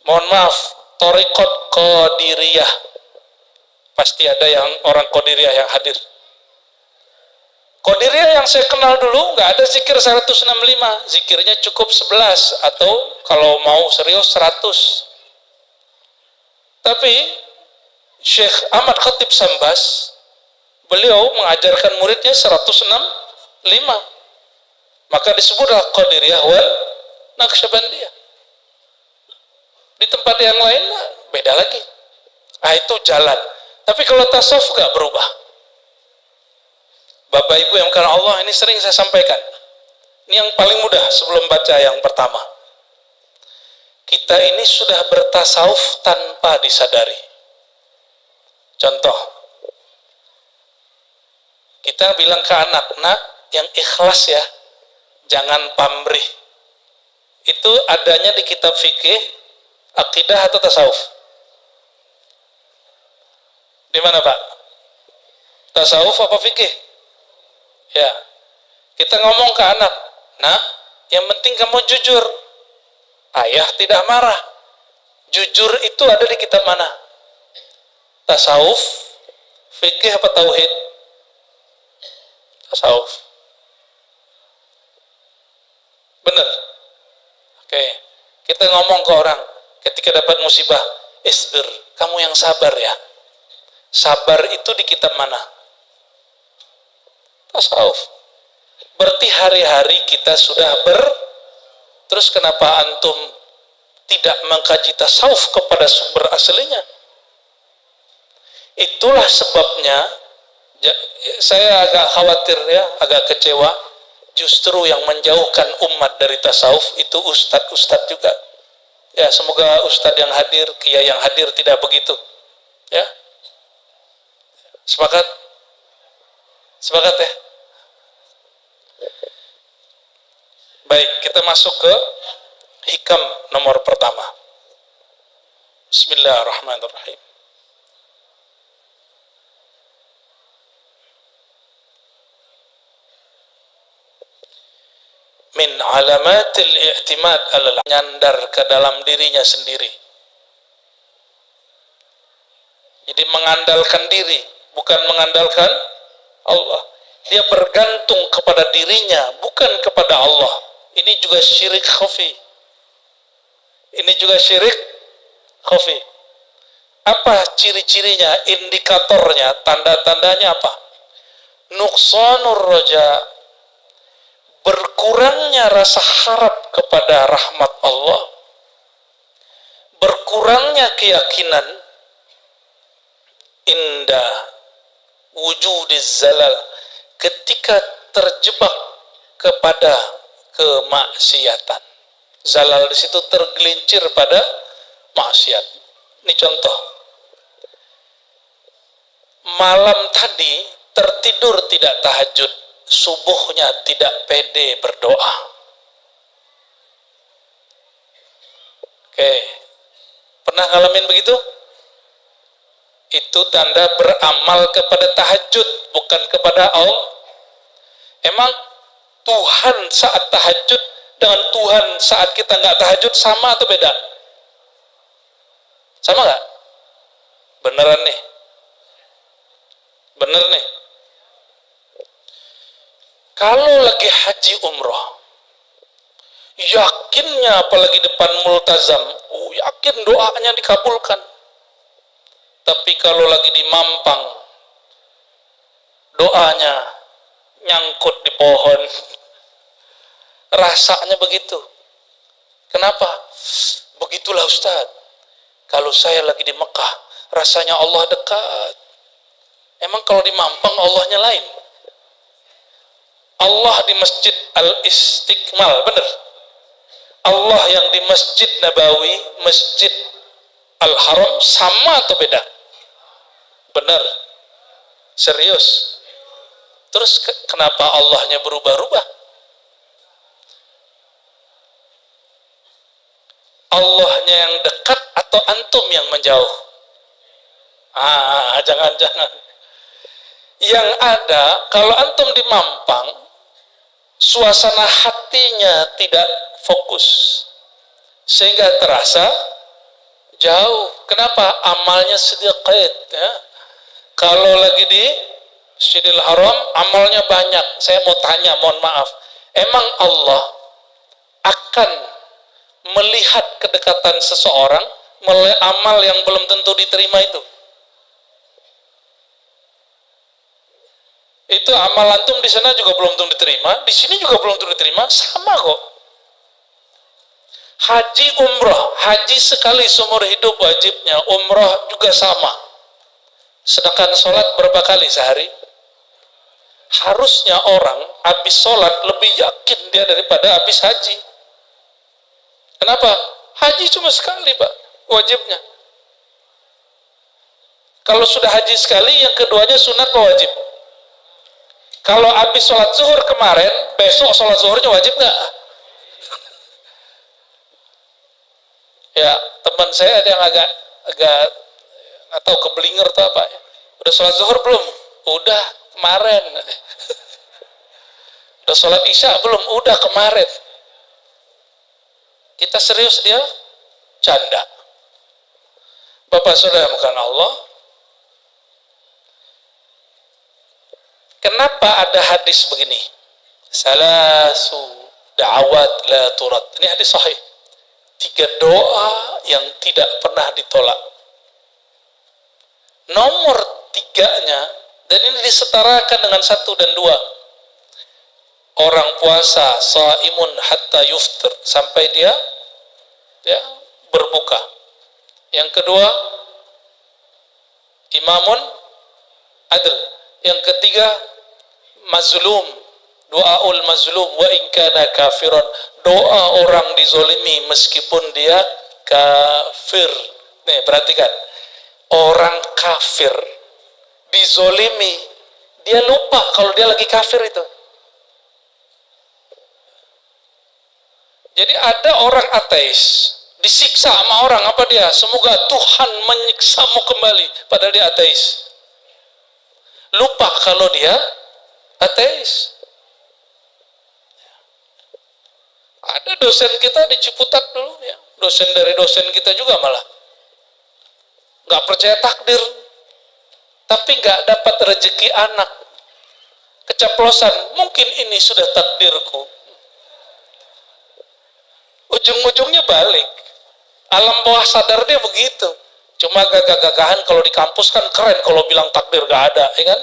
Mohon maaf, thariqat Qadiriyah. Pasti ada yang orang Qadiriyah yang hadir. Qadiriyah yang saya kenal dulu nggak ada zikir 165, zikirnya cukup 11 atau kalau mau serius 100. Tapi Syekh Ahmad Khatib Sambas, beliau mengajarkan muridnya 165. Maka disebutlah Qadiriyah wal Naqsyabandiyah. Di tempat yang lain beda lagi. Ah, itu jalan. Tapi kalau tasawuf nggak berubah. Bapak Ibu yang karena Allah, ini sering saya sampaikan. Ini yang paling mudah sebelum baca yang pertama. Kita ini sudah bertasawuf tanpa disadari. Contoh, kita bilang ke anak, nak, yang ikhlas ya, jangan pamrih. Itu adanya di kitab fikih, akidah atau tasawuf? Di mana Pak? Tasawuf apa fikih? Ya, kita ngomong ke anak, nak, yang penting kamu jujur. Ayah tidak marah. Jujur itu ada di kitab mana? Tasawuf, fikih apa tauhid? Tasawuf. Benar. Oke. Kita ngomong ke orang ketika dapat musibah, isbir, kamu yang sabar ya. Sabar itu di kitab mana? Tasawuf. Berarti hari-hari kita sudah terus kenapa antum tidak mengkaji tasawuf kepada sumber aslinya? Itulah sebabnya saya agak khawatir ya, agak kecewa. Justru yang menjauhkan umat dari tasawuf itu ustadz-ustadz juga. Ya, semoga ustadz yang hadir, kiai yang hadir tidak begitu. Ya. Sepakat? Sepakat ya? Baik, kita masuk ke hikam nomor pertama. Bismillahirrahmanirrahim. Min alamatil i'timad alal nyandar ke dalam dirinya sendiri. Jadi mengandalkan diri, bukan mengandalkan Allah. Dia bergantung kepada dirinya, bukan kepada Allah. Ini juga syirik khafi. Ini juga syirik khafi. Apa ciri-cirinya, indikatornya, tanda-tandanya apa? Nuqsanur raja, berkurangnya rasa harap kepada rahmat Allah, berkurangnya keyakinan indah wujudiz zalal, ketika terjebak kepada kemaksiatan. Zalal di situ tergelincir pada maksiat. Ini contoh. Malam tadi tertidur tidak tahajud, subuhnya tidak pede berdoa. Oke. Pernah ngalamin begitu? Itu tanda beramal kepada tahajud, bukan kepada Allah. Emang Tuhan saat tahajud dengan Tuhan saat kita nggak tahajud sama atau beda? Sama nggak? Beneran nih? Bener nih? Kalau lagi haji umroh, yakinnya apalagi depan multazam, yakin doanya dikabulkan. Tapi kalau lagi di Mampang, doanya nyangkut di pohon. Rasanya begitu. Kenapa? Begitulah Ustaz. Kalau saya lagi di Mekah, rasanya Allah dekat. Emang kalau di Mampang Allahnya lain? Allah di Masjid Al-Istiqmal, benar? Allah yang di Masjid Nabawi, Masjid Al-Haram sama atau beda? Benar. Serius. Terus kenapa Allahnya berubah-ubah? Allahnya yang dekat atau antum yang menjauh? Jangan-jangan. Yang ada, kalau antum di Mampang, suasana hatinya tidak fokus. Sehingga terasa jauh. Kenapa? Amalnya sedikit. Ya. Kalau lagi di Masjidil Haram, amalnya banyak. Saya mau tanya, mohon maaf. Emang Allah akan melihat kedekatan seseorang melalui amal yang belum tentu diterima itu? Itu amal antum di sana juga belum tentu diterima, di sini juga belum tentu diterima, sama kok. Haji umroh, haji sekali seumur hidup wajibnya, umroh juga sama. Sedangkan sholat berapa kali sehari? Harusnya orang habis sholat lebih yakin dia daripada habis haji. Kenapa? Haji cuma sekali Pak, wajibnya. Kalau sudah haji sekali, yang keduanya sunat atau wajib? Kalau habis sholat zuhur kemarin, besok sholat zuhurnya wajib nggak? Ya, teman saya ada yang agak atau keblinger atau apa ya. Udah sholat zuhur belum? Udah kemarin. Udah sholat isya belum? Udah kemarin. Kita serius, dia canda. Bapak saudara bukan Allah. Kenapa ada hadis begini? Salasu da'awat la turad. Ini hadis sahih. 3 doa yang tidak pernah ditolak. Nomor 3-nya, dan ini disetarakan dengan 1 dan 2. Orang puasa shaimun hatta yuftir, sampai dia berbuka. Yang kedua, imamun adl. Yang ketiga, mazlum, doaul mazlum wa in kana kafiron, doa orang dizolimi meskipun dia kafir. Nih perhatikan, orang kafir dizolimi, dia lupa kalau dia lagi kafir itu. Jadi ada orang ateis disiksa sama orang, apa dia? Semoga Tuhan menyiksamu kembali, padahal dia ateis. Lupa kalau dia ateis. Ada dosen kita di Ciputat dulu ya, dosen dari dosen kita juga malah nggak percaya takdir, tapi nggak dapat rezeki anak, keceplosan, mungkin ini sudah takdirku. Ujung-ujungnya balik, alam bawah sadar dia begitu. Cuma gagah-gagahan kalau di kampus kan keren kalau bilang takdir gak ada, ya kan?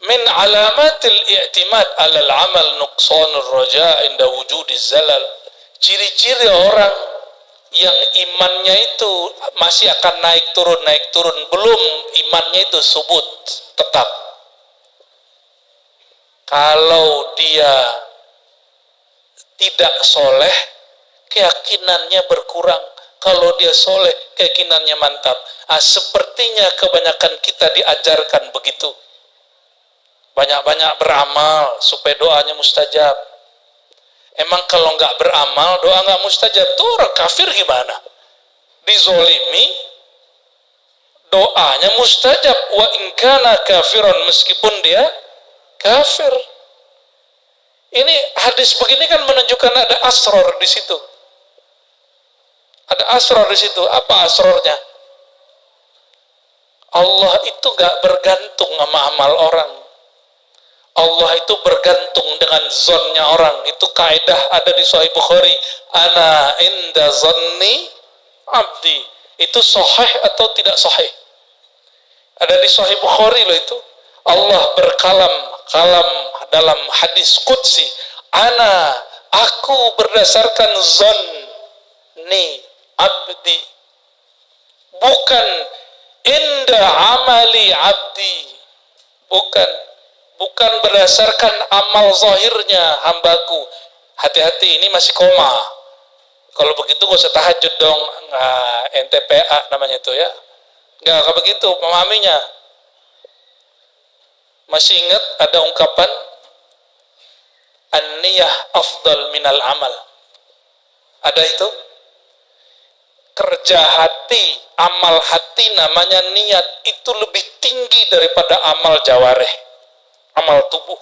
Min alamatil i'timad alal amal nuqsanur raja inda wujudiz zalal. Ciri-ciri orang yang imannya itu masih akan naik turun, belum imannya itu subut, tetap. Kalau dia tidak soleh, keyakinannya berkurang. Kalau dia soleh, keyakinannya mantap. Sepertinya kebanyakan kita diajarkan begitu. Banyak-banyak beramal supaya doanya mustajab. Emang kalau nggak beramal, doa nggak mustajab. Tuh orang kafir gimana? Dizolimi, doanya mustajab. Wa in kana kafiron, meskipun dia kafir. Ini hadis begini kan menunjukkan ada asror di situ. Ada asror di situ. Apa asrornya? Allah itu gak bergantung sama amal orang. Allah itu bergantung dengan zonnya orang. Itu kaidah ada di Sahih Bukhari. Ana inda zanni abdi. Itu sahih atau tidak sahih? Ada di Sahih Bukhari loh itu. Allah berkalam dalam hadis qudsi, ana Aku berdasarkan zonni abdi, bukan inda amali abdi, bukan berdasarkan amal zahirnya hambaku. Hati-hati, ini masih koma. Kalau begitu gak usah tahajud dong. Nah, NTPA namanya itu ya. Nggak begitu memahaminya. Masih ingat ada ungkapan an-niyah afdal minal amal. Ada itu? Kerja hati, amal hati namanya niat, itu lebih tinggi daripada amal jawareh, amal tubuh.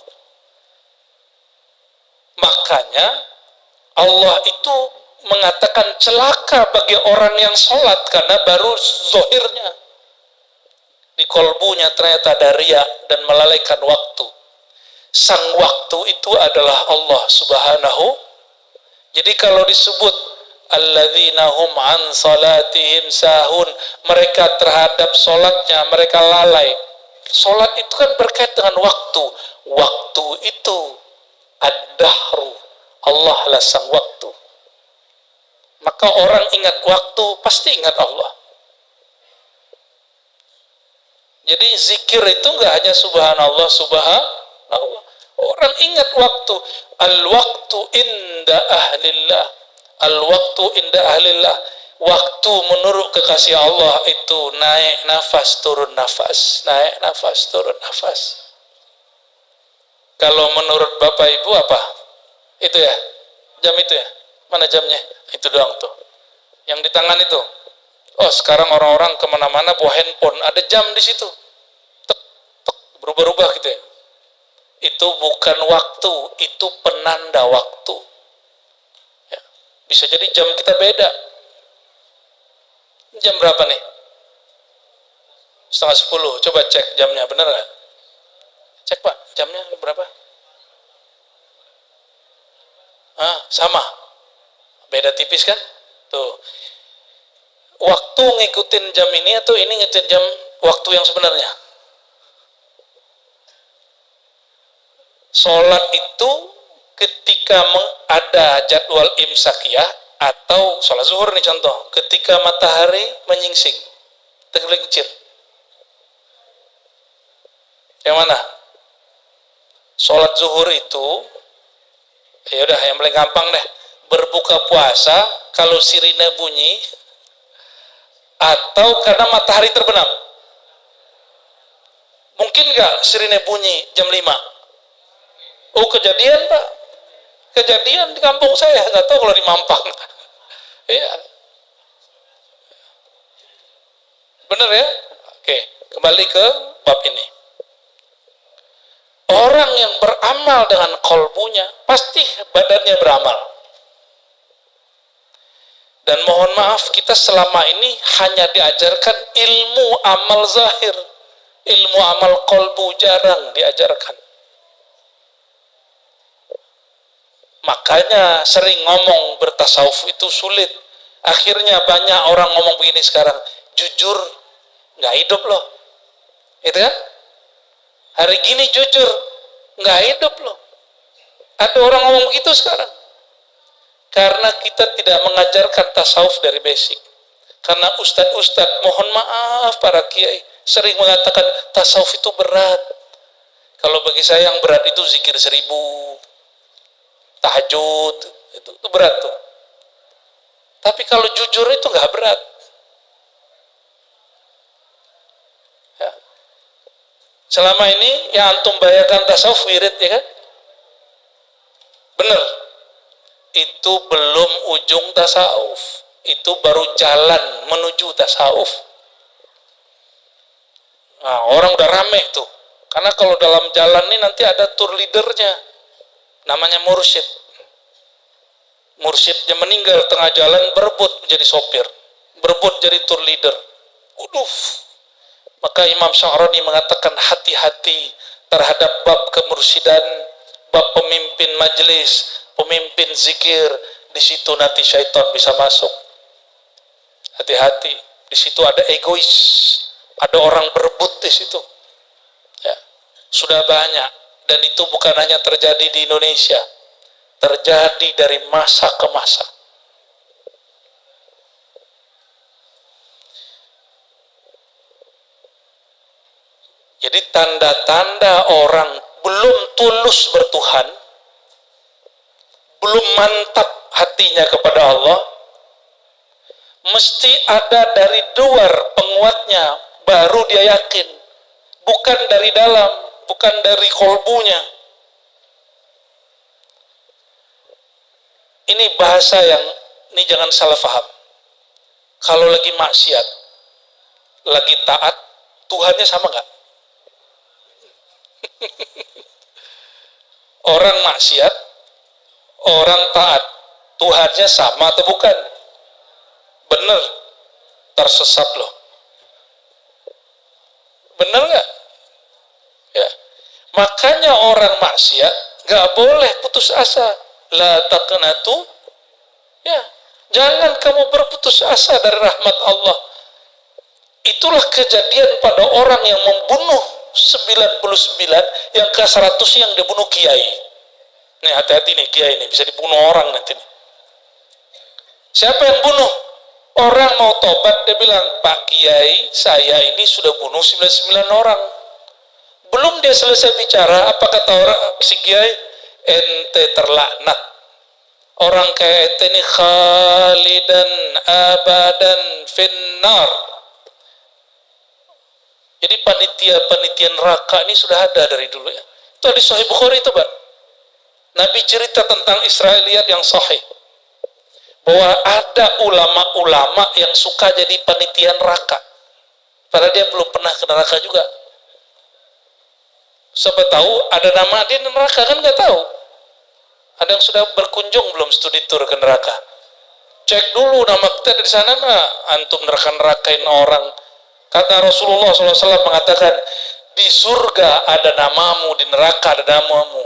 Makanya Allah itu mengatakan celaka bagi orang yang sholat karena baru zohirnya, di kolbunya ternyata ada riya dan melalaikan waktu. Sang waktu itu adalah Allah Subhanahu. Jadi kalau disebut alladzina hum an salatihim sahun, mereka terhadap sholatnya mereka lalai. Sholat itu kan berkait dengan waktu. Waktu itu ad-dahru, Allah lah sang waktu. Maka orang ingat waktu pasti ingat Allah. Jadi zikir itu enggak hanya subhanallah, subhanallah. Orang ingat waktu. Al-waktu inda ahlillah. Al-waktu inda ahlillah. Waktu menurut kekasih Allah itu naik nafas, turun nafas. Naik nafas, turun nafas. Kalau menurut Bapak Ibu apa? Itu ya? Jam itu ya? Mana jamnya? Itu doang tuh. Yang di tangan itu. Oh, sekarang orang-orang kemana-mana bawa handphone. Ada jam di situ. Tek, tek, berubah-ubah gitu ya. Itu bukan waktu, itu penanda waktu. Ya. Bisa jadi jam kita beda. Jam berapa nih? 9:30. Coba cek jamnya, bener nggak? Cek Pak, jamnya berapa? Sama. Beda tipis kan? Tuh. Waktu ngikutin jam ini atau ini ngikutin jam waktu yang sebenarnya? Sholat itu ketika ada jadwal imsakiyah atau sholat zuhur nih contoh, ketika matahari menyingsing, tergelincir. Yang mana? Sholat zuhur itu, ya udah yang paling gampang deh, berbuka puasa kalau sirine bunyi atau karena matahari terbenam. Mungkin nggak sirine bunyi jam 5? Oh, kejadian Pak, kejadian di kampung saya, nggak tahu kalau di Mampang. Iya, bener ya. Oke, kembali ke bab ini. Orang yang beramal dengan kolbunya pasti badannya beramal. Dan mohon maaf, kita selama ini hanya diajarkan ilmu amal zahir, ilmu amal kolbu jarang diajarkan. Makanya sering ngomong bertasawuf itu sulit. Akhirnya banyak orang ngomong begini sekarang, jujur nggak hidup loh, itu kan? Hari gini jujur nggak hidup loh. Ada orang ngomong begitu sekarang. Karena kita tidak mengajarkan tasawuf dari basic. Karena ustadz-ustadz, mohon maaf para kiai, sering mengatakan tasawuf itu berat. Kalau bagi saya yang berat itu zikir 1000, tahajud, itu berat tuh. Tapi kalau jujur itu nggak berat. Ya. Selama ini yang antum bayangkan tasawuf wirid, ya kan? Bener. Itu belum ujung tasawuf. Itu baru jalan menuju tasawuf. Nah, orang udah rame tuh. Karena kalau dalam jalan ini nanti ada tour leadernya. Namanya mursyid. Mursyidnya meninggal tengah jalan, berebut menjadi sopir, berebut jadi tour leader. Maka Imam Sya'rani mengatakan hati-hati terhadap bab kemursidan, bab pemimpin majelis, pemimpin zikir. Di situ nanti syaitan bisa masuk. Hati-hati, di situ ada egois, ada orang berebut di situ. Ya, sudah banyak, dan itu bukan hanya terjadi di Indonesia. terjadi dari masa ke masa. Jadi tanda-tanda orang belum tulus bertuhan, belum mantap hatinya kepada Allah, mesti ada dari luar penguatnya, baru dia yakin. Bukan dari dalam, bukan dari kolbunya. Ini bahasa yang, ini jangan salah paham. Kalau lagi maksiat, lagi taat, Tuhannya sama nggak? Orang maksiat, orang taat, Tuhannya sama atau bukan? Bener, tersesat loh. Bener nggak? Ya. Makanya orang maksiat nggak boleh putus asa. La taqnatu, ya, jangan kamu berputus asa dari rahmat Allah. Itulah kejadian pada orang yang membunuh 99, yang ke 100 yang dibunuh kiai. Nih hati-hati nih, kiai ini bisa dibunuh orang nanti nih. Siapa yang bunuh? Orang mau tobat, dia bilang, Pak Kiai, saya ini sudah bunuh 99 orang. Belum dia selesai bicara, apa kata orang si Kiai? Ente terlaknat. Orang kayak ente ini khalidan abadan finnar. Jadi panitia neraka ini sudah ada dari dulu ya. Itu di Sahih Bukhari itu, Pak. Nabi cerita tentang Israiliyat yang sahih. Bahwa ada ulama-ulama yang suka jadi panitia neraka. Padahal dia belum pernah ke neraka juga. Siapa tahu ada nama dia di neraka, kan nggak tahu. Ada yang sudah berkunjung belum studi tour ke neraka? Cek dulu nama kita di sana nggak? Antum neraka-nerakain orang. Kata Rasulullah SAW mengatakan, di surga ada namamu, di neraka ada namamu.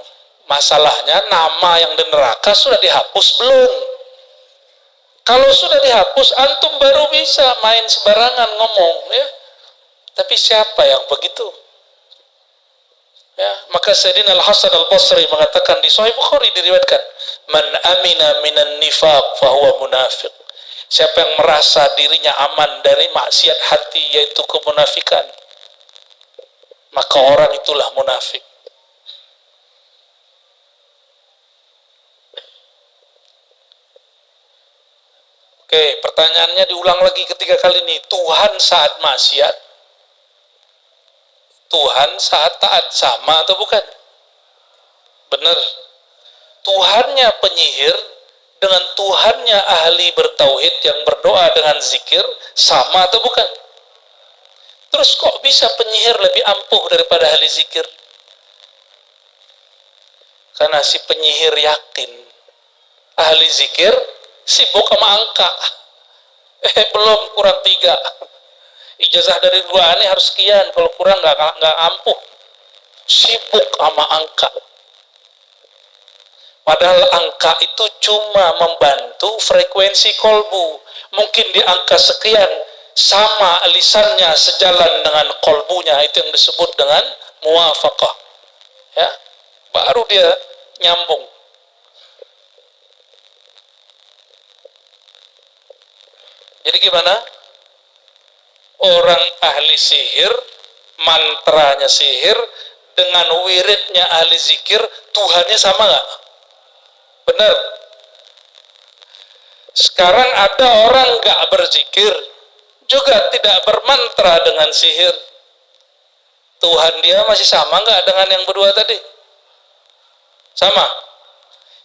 Masalahnya nama yang di neraka sudah dihapus belum? Kalau sudah dihapus, antum baru bisa main sembarangan ngomong, ya. Tapi siapa yang begitu? Ya, maka Sayyidina Al-Hasan Al-Basri mengatakan di Sahih Bukhari diriwayatkan, man amina minan nifaq fahuwa munafiq. Siapa yang merasa dirinya aman dari maksiat hati, yaitu kemunafikan, maka orang itulah munafik. Oke, pertanyaannya diulang lagi ketiga kali ini. Tuhan saat maksiat, Tuhan saat taat sama atau bukan? Benar. Tuhannya penyihir dengan Tuhannya ahli bertauhid yang berdoa dengan zikir sama atau bukan? Terus kok bisa penyihir lebih ampuh daripada ahli zikir? Karena si penyihir yakin, ahli zikir sibuk sama angka. Belum, kurang 3. Ijazah dari 2 ini harus sekian, kalau kurang nggak ampuh. Sibuk sama angka. Padahal angka itu cuma membantu frekuensi kolbu. Mungkin di angka sekian sama lisannya sejalan dengan kolbunya, itu yang disebut dengan muwafaqah. Ya, baru dia nyambung. Jadi gimana? Orang ahli sihir, mantranya sihir, dengan wiridnya ahli zikir, Tuhannya sama nggak? Benar. Sekarang ada orang nggak berzikir, juga tidak bermantra dengan sihir. Tuhan dia masih sama nggak dengan yang berdua tadi? Sama.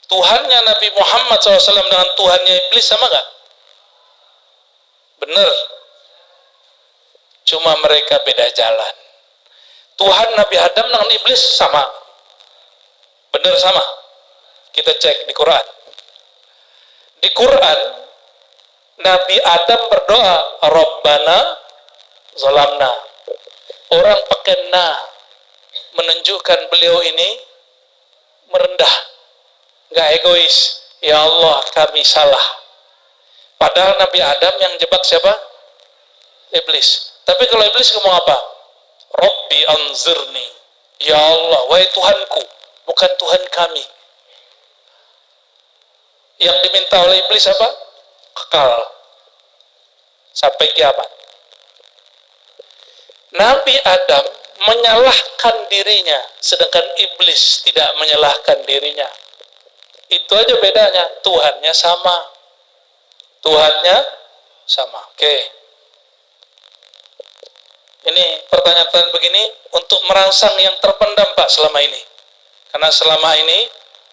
Tuhannya Nabi Muhammad SAW dengan Tuhannya Iblis sama nggak? Benar. Cuma mereka beda jalan. Tuhan Nabi Adam dengan Iblis sama. Benar sama. Kita cek di Quran. Di Quran, Nabi Adam berdoa, Rabbana zalamna. Orang pakai na, menunjukkan beliau ini merendah, nggak egois. Ya Allah, kami salah. Padahal Nabi Adam yang jebak siapa? Iblis. Tapi kalau Iblis ngomong apa? Rabbi anzirni. Ya Allah, wahai Tuhanku, bukan Tuhan kami. Yang diminta oleh iblis apa? Kekal sampai kiamat. Nabi Adam menyalahkan dirinya, sedangkan iblis tidak menyalahkan dirinya. Itu aja bedanya. Tuhannya sama. Tuhannya sama. Oke. Ini pertanyaan begini untuk merangsang yang terpendam, Pak, selama ini. Karena selama ini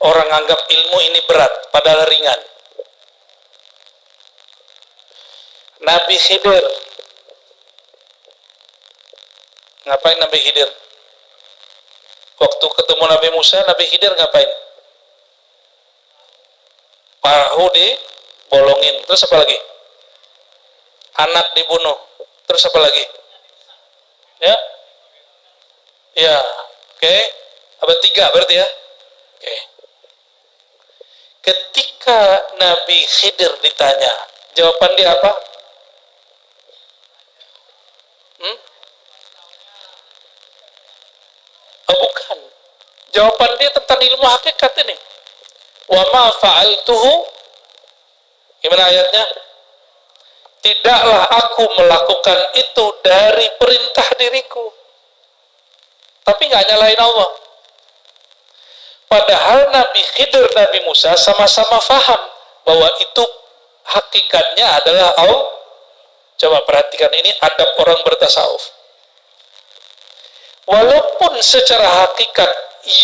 orang anggap ilmu ini berat, padahal ringan. Nabi Khidir. Ngapain Nabi Khidir? Waktu ketemu Nabi Musa, Nabi Khidir ngapain? Perahu dibolongin. Terus apa lagi? Anak dibunuh. Terus apa lagi? Ya? Ya. Oke. Apa 3 berarti ya? Oke. Ketika Nabi Khidir ditanya, jawaban dia apa? Oh, bukan. Jawaban dia tentang ilmu hakikat ini. Wa ma fa'altuhu, gimana ayatnya? Tidaklah aku melakukan itu dari perintah diriku. Tapi nggak nyalain Allah. Padahal Nabi Khidir, Nabi Musa sama-sama faham bahwa itu hakikatnya adalah Allah. Coba perhatikan, ini adab orang bertasawuf. Walaupun secara hakikat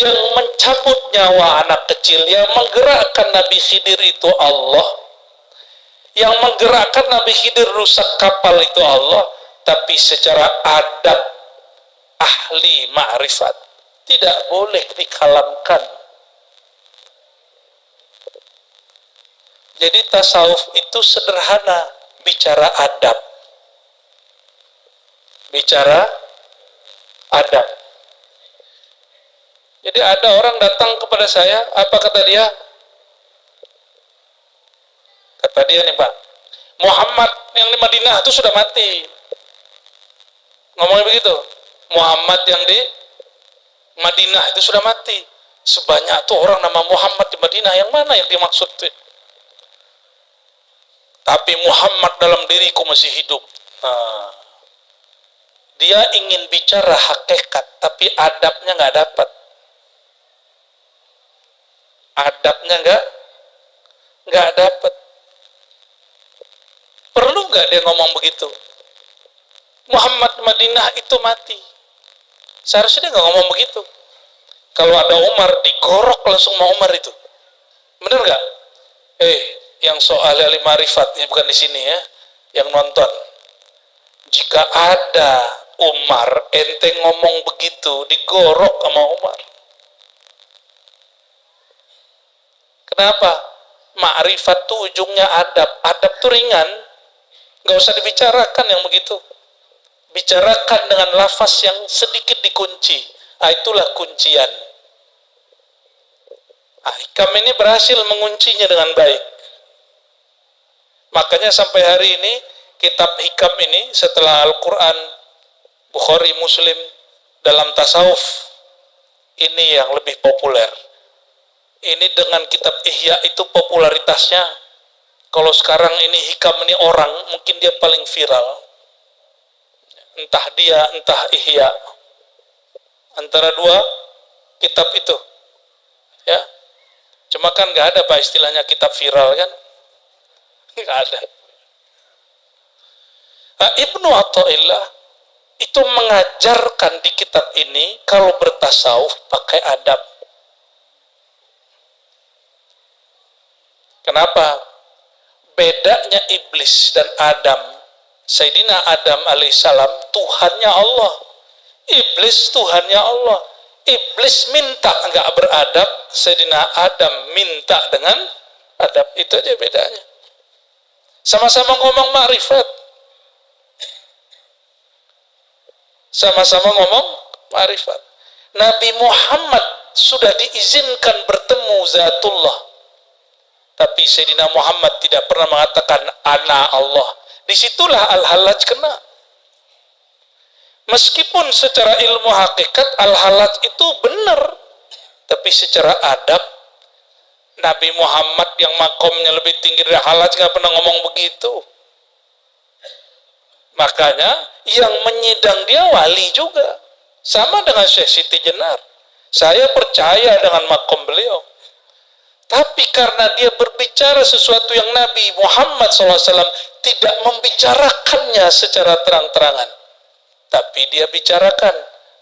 yang mencabut nyawa anak kecil, yang menggerakkan Nabi Khidir itu Allah, yang menggerakkan Nabi Khidir rusak kapal itu Allah, tapi secara adab ahli ma'rifat tidak boleh dikalamkan. Jadi tasawuf itu sederhana, bicara adab. Bicara adab. Jadi ada orang datang kepada saya, apa kata dia? Kata dia nih Pak, Muhammad yang di Madinah itu sudah mati. Ngomongnya begitu. Muhammad yang di Madinah itu sudah mati. Sebanyak tuh orang nama Muhammad di Madinah, yang mana yang dimaksud tuh? Tapi Muhammad dalam diriku masih hidup. Nah, dia ingin bicara hakikat, tapi adabnya nggak dapat. Adabnya nggak dapat. Perlu nggak dia ngomong begitu? Muhammad Madinah itu mati. Seharusnya dia nggak ngomong begitu. Kalau ada Umar, digorok langsung sama Umar itu. Bener nggak? Yang soal ahli marifat, ini bukan di sini ya, yang nonton. Jika ada Umar, ente ngomong begitu, digorok sama Umar. Kenapa? Ma'rifat tuh ujungnya adab. Adab tuh ringan, nggak usah dibicarakan yang begitu. Bicarakan dengan lafaz yang sedikit dikunci. Itulah kuncian. Hikam ini berhasil menguncinya dengan baik. Makanya sampai hari ini kitab hikam ini setelah Al-Quran, Bukhari, Muslim, dalam tasawuf ini yang lebih populer. Ini dengan kitab Ihya itu popularitasnya. Kalau sekarang ini hikam ini orang, mungkin dia paling viral. Entah dia, entah Ihya. Antara dua kitab itu. Ya. Cuma kan nggak ada Pak istilahnya kitab viral kan? Nggak ada. Ibnu Athaillah itu mengajarkan di kitab ini kalau bertasawuf pakai adab. Kenapa? Bedanya iblis dan Adam. Sayyidina Adam alaihissalam Tuhannya Allah. Iblis Tuhannya Allah. Iblis minta nggak beradab, Sayyidina Adam minta dengan adab. Itu aja bedanya. Sama-sama ngomong ma'rifat. Sama-sama ngomong ma'rifat. Nabi Muhammad sudah diizinkan bertemu zatullah. Tapi Sayyidina Muhammad tidak pernah mengatakan ana Allah. Disitulah Al-Hallaj kena. Meskipun secara ilmu hakikat Al-Hallaj itu benar, tapi secara adab Nabi Muhammad yang makomnya lebih tinggi dari Halaj nggak pernah ngomong begitu. Makanya yang menyidang dia wali juga. Sama dengan Syekh Siti Jenar. Saya percaya dengan makom beliau. Tapi karena dia berbicara sesuatu yang Nabi Muhammad SAW tidak membicarakannya secara terang-terangan, tapi dia bicarakan,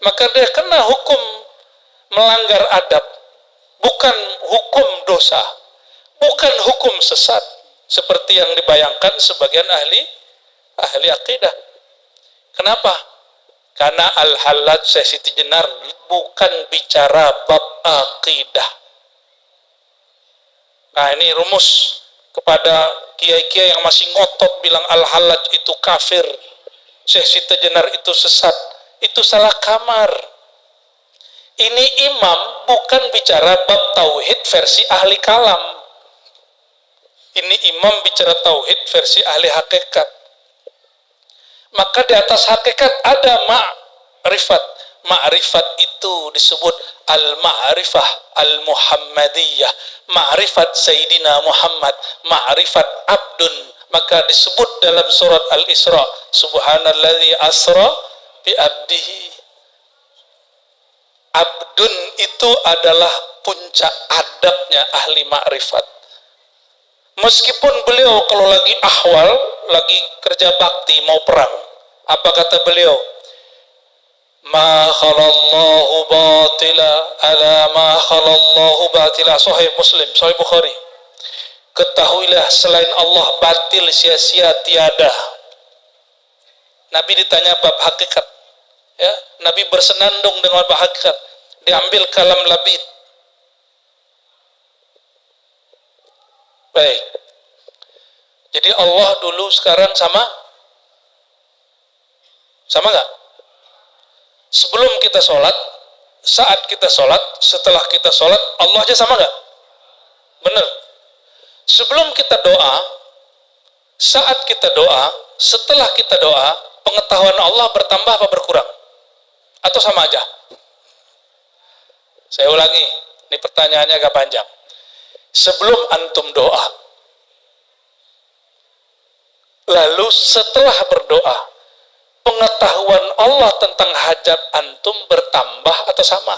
maka dia kena hukum melanggar adab, bukan hukum dosa, bukan hukum sesat seperti yang dibayangkan sebagian ahli akidah. Kenapa? Karena Al-Hallaj Syekh Siti Jenar bukan bicara bab akidah. Nah, ini rumus kepada kiai-kiai yang masih ngotot bilang Al-Hallaj itu kafir, Syekh Siti Jenar itu sesat, itu salah kamar. Ini imam bukan bicara bab tauhid versi ahli kalam. Ini imam bicara tauhid versi ahli hakikat. Maka di atas hakikat ada ma'rifat. Ma'rifat itu disebut al-ma'rifah al-muhammadiyah, ma'rifat Sayyidina Muhammad, ma'rifat abdun. Maka disebut dalam surat Al-Isra, subhanalladzi asra bi abdihi. Abdun itu adalah puncak adabnya ahli ma'rifat. Meskipun beliau kalau lagi ahwal, lagi kerja bakti, mau perang, apa kata beliau? Ma khalallahu batila ala ma khalallahu batila. Sahih Muslim, Sahih Bukhari. Ketahuilah selain Allah batil sia-sia tiada. Nabi ditanya bab hakikat, ya, Nabi bersenandung dengan bab hakikat, diambil kalam labid. Baik. Jadi Allah dulu sekarang sama nggak? Sebelum kita sholat, saat kita sholat, setelah kita sholat, Allah aja sama nggak? Bener. Sebelum kita doa, saat kita doa, setelah kita doa, pengetahuan Allah bertambah apa berkurang? Atau sama aja? Saya ulangi, ini pertanyaannya agak panjang. Sebelum antum doa, lalu setelah berdoa, pengetahuan Allah tentang hajat antum bertambah atau sama?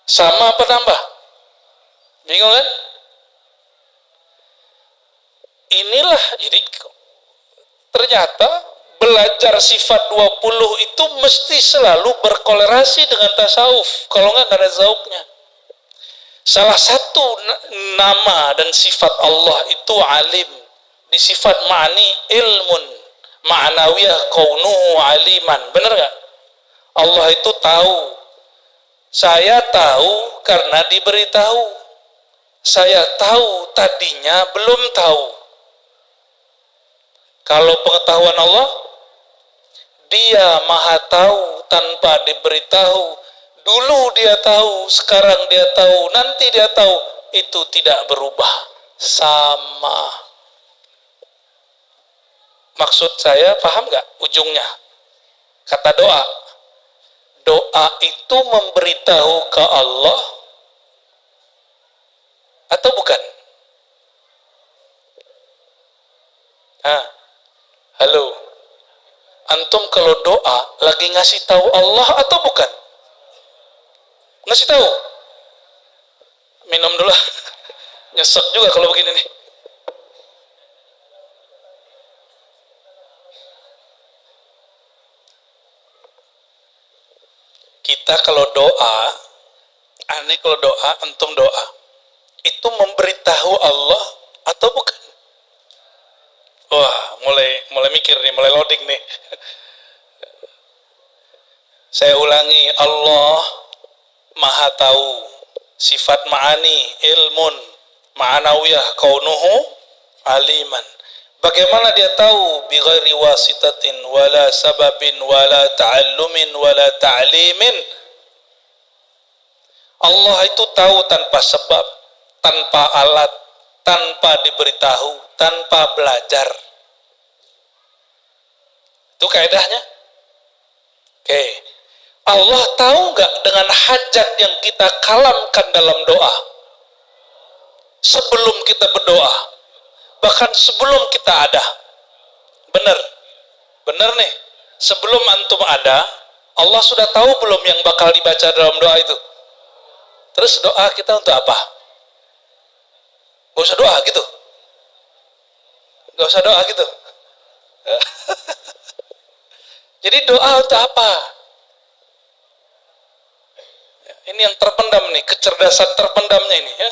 Sama apa tambah? Bingung kan? Inilah, jadi ternyata belajar sifat 20 itu mesti selalu berkolerasi dengan tasawuf. Kalau nggak ada zauknya. Salah satu nama dan sifat Allah itu alim. Di sifat ma'ani ilmun, ma'nawiyah kaunuhu aliman. Benar nggak? Allah itu tahu. Saya tahu karena diberitahu. Saya tahu tadinya belum tahu. Kalau pengetahuan Allah, Dia maha tahu tanpa diberitahu. Dulu Dia tahu, sekarang Dia tahu, nanti Dia tahu. Itu tidak berubah. Sama. Maksud saya, paham nggak ujungnya? Kata doa. Doa itu memberitahu ke Allah atau bukan? Halo. Antum kalau doa lagi ngasih tahu Allah atau bukan? Ngasih tahu. Minum dulu. Nyesek juga kalau begini nih. Kita kalau doa, kalau doa, antum doa, itu memberitahu Allah atau bukan? Wah, mulai mikir nih, mulai loading nih. Saya ulangi, Allah maha tahu, sifat ma'ani, ilmun, ma'anawiyah, kaunuhu, aliman. Bagaimana Dia tahu? Bighairi wasitatin, wala sababin, wala ta'allumin, wala ta'limin. Allah itu tahu tanpa sebab, tanpa alat, tanpa diberitahu, tanpa belajar. Itu kaidahnya. Oke. Allah tahu nggak dengan hajat yang kita kalamkan dalam doa? Sebelum kita berdoa, bahkan sebelum kita ada. Benar, benar nih. Sebelum antum ada, Allah sudah tahu belum yang bakal dibaca dalam doa itu? Terus doa kita untuk apa? Gak usah doa gitu. Gak usah doa gitu. Jadi doa untuk apa? Ini yang terpendam nih, kecerdasan terpendamnya ini ya.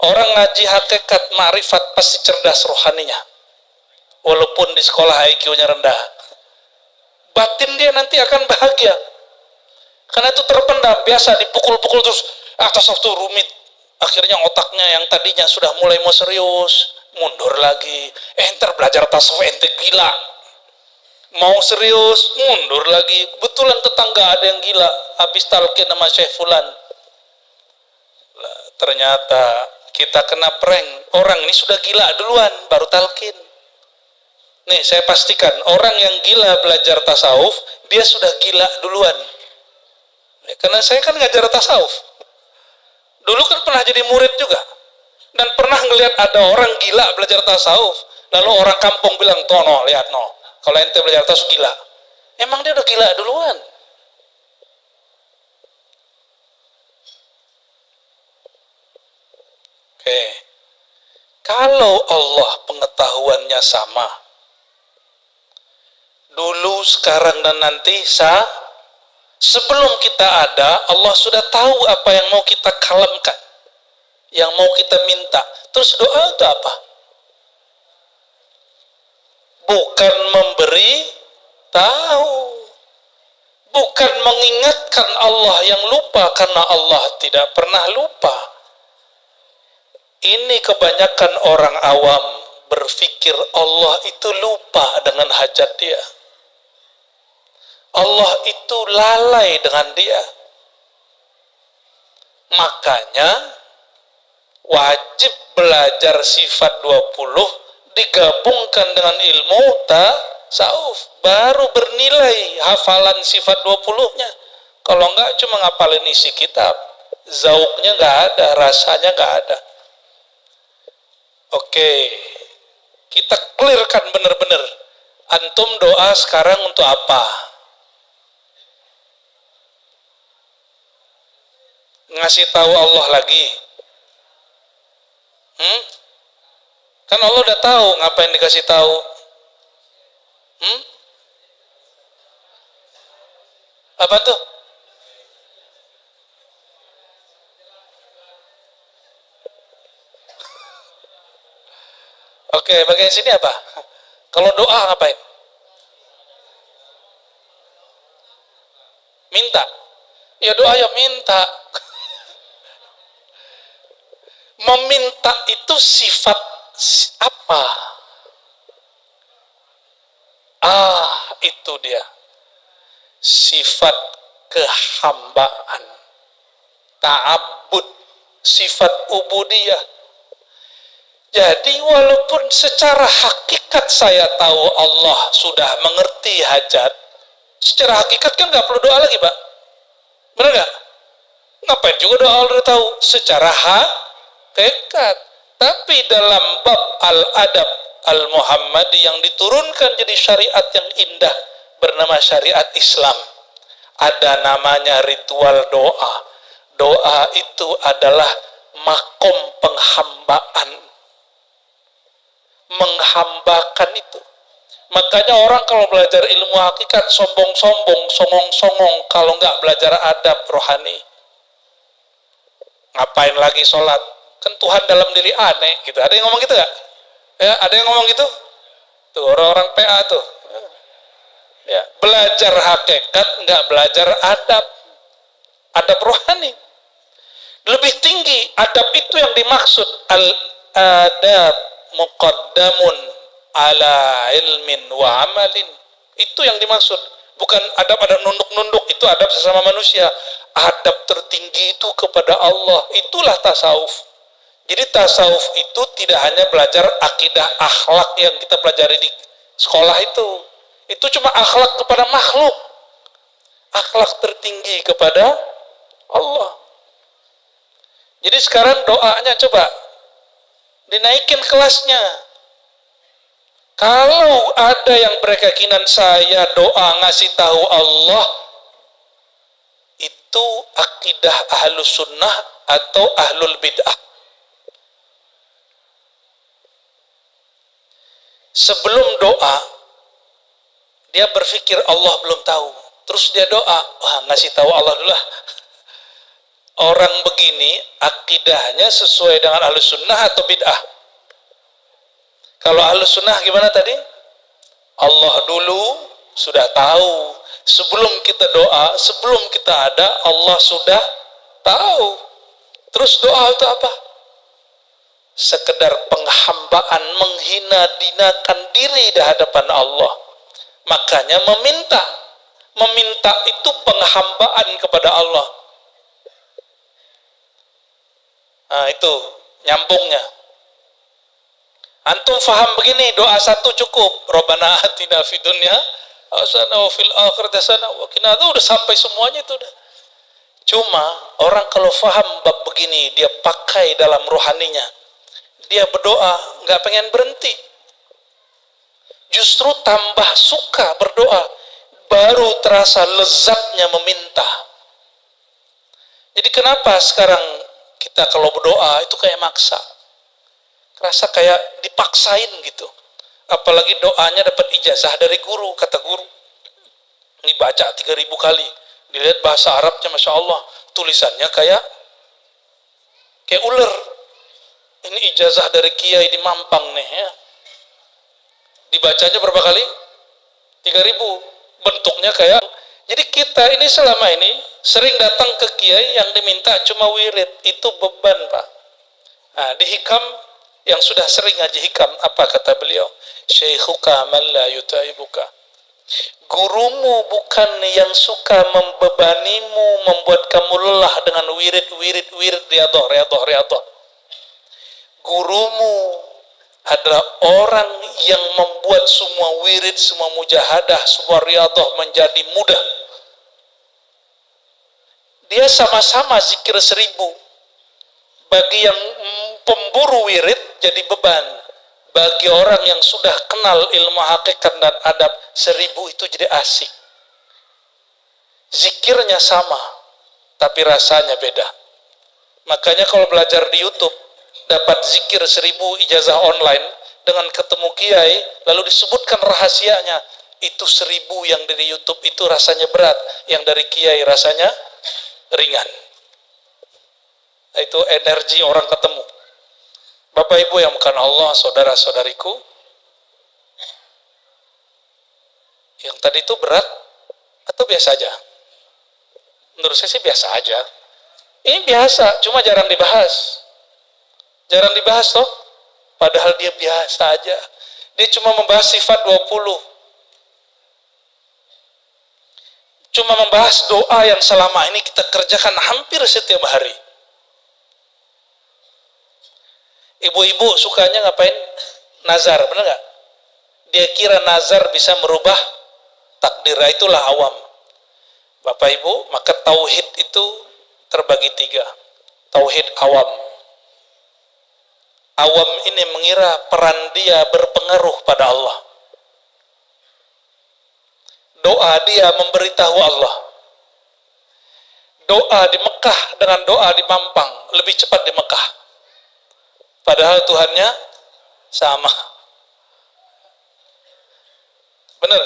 Orang ngaji hakikat ma'rifat pasti cerdas rohaninya. Walaupun di sekolah IQ-nya rendah. Batin dia nanti akan bahagia. Karena itu terpendam, biasa dipukul-pukul terus tasawuf tuh rumit. Akhirnya otaknya yang tadinya sudah mulai mau serius, mundur lagi. Ntar belajar tasawuf ente gila. Mau serius, mundur lagi. Kebetulan tetangga ada yang gila, habis talqin sama Syekh Fulan. Ternyata kita kena prank. Orang ini sudah gila duluan, baru talqin. Nih, saya pastikan orang yang gila belajar tasawuf, dia sudah gila duluan. Karena saya kan ngajar tasawuf. Dulu kan pernah jadi murid juga. Dan pernah ngelihat ada orang gila belajar tasawuf. Lalu orang kampung bilang, "Tono, lihat no. Kalau ente belajar tasawuf gila." Emang dia udah gila duluan. Oke. Kalau Allah pengetahuannya sama, dulu, sekarang, dan nanti sebelum kita ada, Allah sudah tahu apa yang mau kita kalamkan, yang mau kita minta. Terus doa itu apa? Bukan memberi tahu, bukan mengingatkan Allah yang lupa, karena Allah tidak pernah lupa. Ini kebanyakan orang awam berpikir Allah itu lupa dengan hajat dia. Allah itu lalai dengan dia. Makanya wajib belajar sifat 20 digabungkan dengan ilmu tasawuf, baru bernilai hafalan sifat 20-nya. Kalau enggak cuma ngapalin isi kitab, zauknya enggak ada, rasanya enggak ada. Oke, kita clearkan benar-benar. Antum doa sekarang untuk apa? Ngasih tahu Allah lagi. Kan Allah udah tahu, ngapain dikasih tahu? Apa tuh? Oke, bagian sini apa? Kalau doa ngapain? Minta. Ya doa ya minta. Meminta itu sifat apa? Itu dia. Sifat kehambaan. Ta'abbud. Sifat ubudiyah. Jadi walaupun secara hakikat saya tahu Allah sudah mengerti hajat, secara hakikat kan nggak perlu doa lagi, Pak. Benar nggak? Ngapain juga doa Allah udah tahu? Secara hakikat. Tapi dalam bab al-adab al-Muhammadi yang diturunkan jadi syariat yang indah bernama syariat Islam, ada namanya ritual doa. Doa itu adalah makom penghambaan. Menghambakan itu. Makanya orang kalau belajar ilmu hakikat sombong-sombong, songong-songong kalau nggak belajar adab rohani. Ngapain lagi sholat? Kan Tuhan dalam diri aneh gitu. Ada yang ngomong gitu nggak? Ya, ada yang ngomong gitu? Tuh orang-orang PA tuh. Ya, belajar hakikat nggak belajar adab. Adab rohani. Lebih tinggi adab itu yang dimaksud al-adab muqaddamun ala ilmin wa amalin. Itu yang dimaksud. Bukan adab-adab nunduk-nunduk, itu adab sesama manusia. Adab tertinggi itu kepada Allah. Itulah tasawuf. Jadi tasawuf itu tidak hanya belajar akidah akhlak yang kita pelajari di sekolah itu. Itu cuma akhlak kepada makhluk. akhlak tertinggi kepada Allah. Jadi sekarang doanya coba dinaikin kelasnya. Kalau ada yang berkeyakinan saya doa ngasih tahu Allah, itu akidah ahlus sunnah atau ahlul bid'ah. Sebelum doa, dia berpikir Allah belum tahu. Terus dia doa, wah ngasih tahu Allah dulu lah. Orang begini akidahnya sesuai dengan ahlus sunnah atau bid'ah? Kalau ahlus sunnah gimana tadi? Allah dulu sudah tahu. Sebelum kita doa, sebelum kita ada, Allah sudah tahu. Terus doa itu apa? Sekedar penghambaan, menghina-dinakan diri di hadapan Allah. Makanya meminta. Meminta itu penghambaan kepada Allah. Nah, itu nyambungnya. Antum faham begini, doa satu cukup. Rabbana atina fid dunya hasanah wa fil akhirati hasanah wa qina adzabannar. Udah sampai semuanya itu udah. Cuma orang kalau faham bab begini, dia pakai dalam rohaninya. Dia berdoa, nggak pengen berhenti. Justru tambah suka berdoa. Baru terasa lezatnya meminta. Jadi kenapa sekarang kita kalau berdoa itu kayak maksa? Rasa kayak dipaksain gitu. Apalagi doanya dapat ijazah dari guru, kata guru. Ini baca 3000 kali. Dilihat bahasa Arabnya, Masya Allah. Tulisannya kayak ular. Ini ijazah dari kiai di Mampang nih ya. Dibacanya berapa kali? 3000. Bentuknya kayak. Jadi kita ini selama ini sering datang ke kiai yang diminta cuma wirid. Itu beban, Pak. Nah, di hikam yang sudah sering ngaji hikam, apa kata beliau? Syaikhuka man la yutaibuka. Gurumu bukan yang suka membebanimu, membuat kamu lelah dengan wirid riyadhah. Gurumu adalah orang yang membuat semua wirid, semua mujahadah, semua riyadhah menjadi mudah. Dia sama-sama zikir 1000. Bagi yang pemburu wirid jadi beban. Bagi orang yang sudah kenal ilmu hakikat dan adab, 1000 itu jadi asik. Zikirnya sama, tapi rasanya beda. Makanya kalau belajar di YouTube, dapat zikir 1000 ijazah online, dengan ketemu kiai, lalu disebutkan rahasianya, itu 1000 yang dari YouTube itu rasanya berat, yang dari kiai rasanya ringan. Itu energi orang ketemu. Bapak Ibu yang bukan Allah, saudara-saudariku, yang tadi itu berat atau biasa aja? Menurut saya sih biasa aja. Ini biasa, cuma jarang dibahas. Jarang dibahas toh, padahal dia biasa aja. Dia cuma membahas sifat 20. Cuma membahas doa yang selama ini kita kerjakan hampir setiap hari. Ibu-ibu sukanya ngapain? Nazar, benar nggak? Dia kira nazar bisa merubah takdir, itulah awam. Bapak Ibu, maka tauhid itu terbagi 3. Tauhid awam. Awam ini mengira peran dia berpengaruh pada Allah. Doa dia memberitahu Allah. Doa di Mekah dengan doa di Mampang lebih cepat di Mekah. Padahal Tuhannya sama. Benar?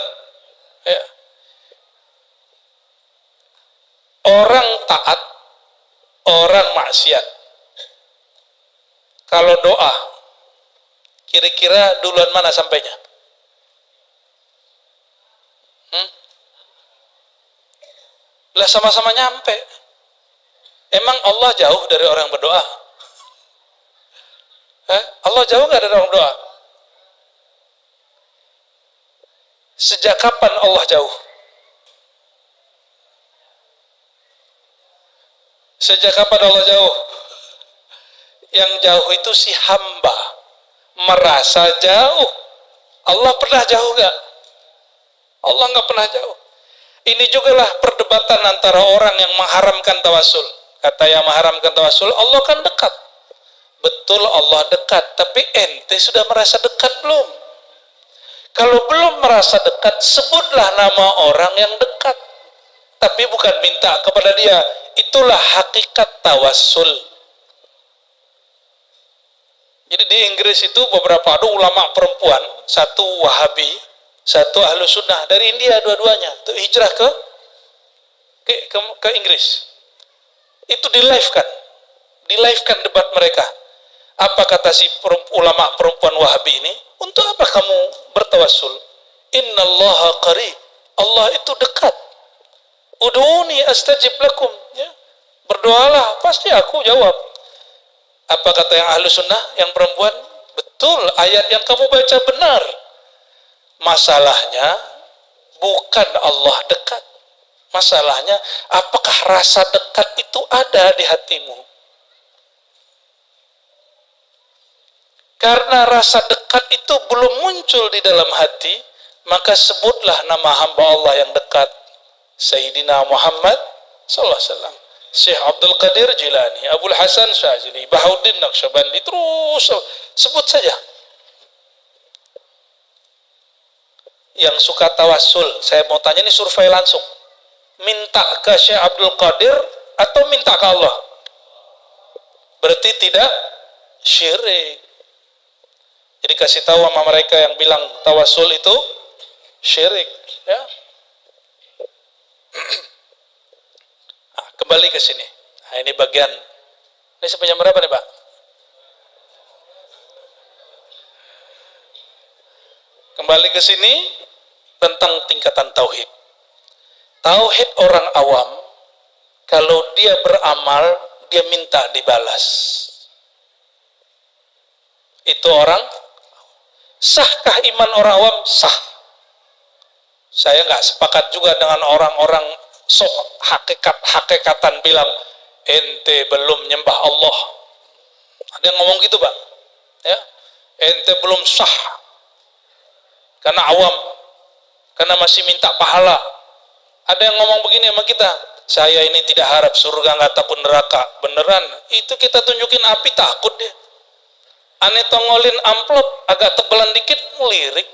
Ya. Orang taat, orang maksiat. Kalau doa, kira-kira duluan mana sampainya? Lah sama-sama nyampe. Emang Allah jauh dari orang berdoa? Allah jauh nggak dari orang doa? Sejak kapan Allah jauh? Sejak kapan Allah jauh? Yang jauh itu si hamba merasa jauh. Allah pernah jauh nggak? Allah nggak pernah jauh. Ini jugalah perdebatan antara orang yang mengharamkan tawasul. Kata yang mengharamkan tawasul, Allah kan dekat. Betul Allah dekat, tapi ente sudah merasa dekat belum? Kalau belum merasa dekat, sebutlah nama orang yang dekat. Tapi bukan minta kepada dia. Itulah hakikat tawasul. Jadi di Inggris itu beberapa ada ulama perempuan, satu Wahabi, satu Ahlu Sunnah dari India dua-duanya, itu hijrah ke Inggris. Itu di live kan debat mereka. Apa kata si ulama perempuan Wahabi ini? Untuk apa kamu bertawassul? Innallaha qarib. Allah itu dekat. Ud'uni astajib lakum. Ya. Berdoalah, pasti aku jawab. Apa kata yang Ahlu Sunnah, yang perempuan? Betul, ayat yang kamu baca benar. Masalahnya bukan Allah dekat. Masalahnya, apakah rasa dekat itu ada di hatimu? Karena rasa dekat itu belum muncul di dalam hati, maka sebutlah nama hamba Allah yang dekat. Sayyidina Muhammad sallallahu alaihi wasallam, Syekh Abdul Qadir Jilani, Abul Hasan Syazili, Bahauddin Naqsyabandi, terus sebut saja. Yang suka tawassul, saya mau tanya ini survei langsung. Minta ke Syekh Abdul Qadir atau minta ke Allah? Berarti tidak syirik. Jadi kasih tahu sama mereka yang bilang tawassul itu syirik, ya. Nah, kembali ke sini. Nah, ini bagian. Ini sepanjang berapa nih, Pak? Kembali ke sini tentang tingkatan tauhid. Tauhid orang awam, kalau dia beramal, dia minta dibalas. Itu orang, sahkah iman orang awam? Sah. Saya nggak sepakat juga dengan orang-orang sok hakikatan bilang ente belum nyembah Allah. Ada yang ngomong gitu, Pak. Ya, ente belum sah karena awam, karena masih minta pahala. Ada yang ngomong begini sama kita, saya ini tidak harap surga, nggak takut neraka. Beneran, itu kita tunjukin api takut deh. Aneh tongolin amplop agak tebelan dikit, melirik.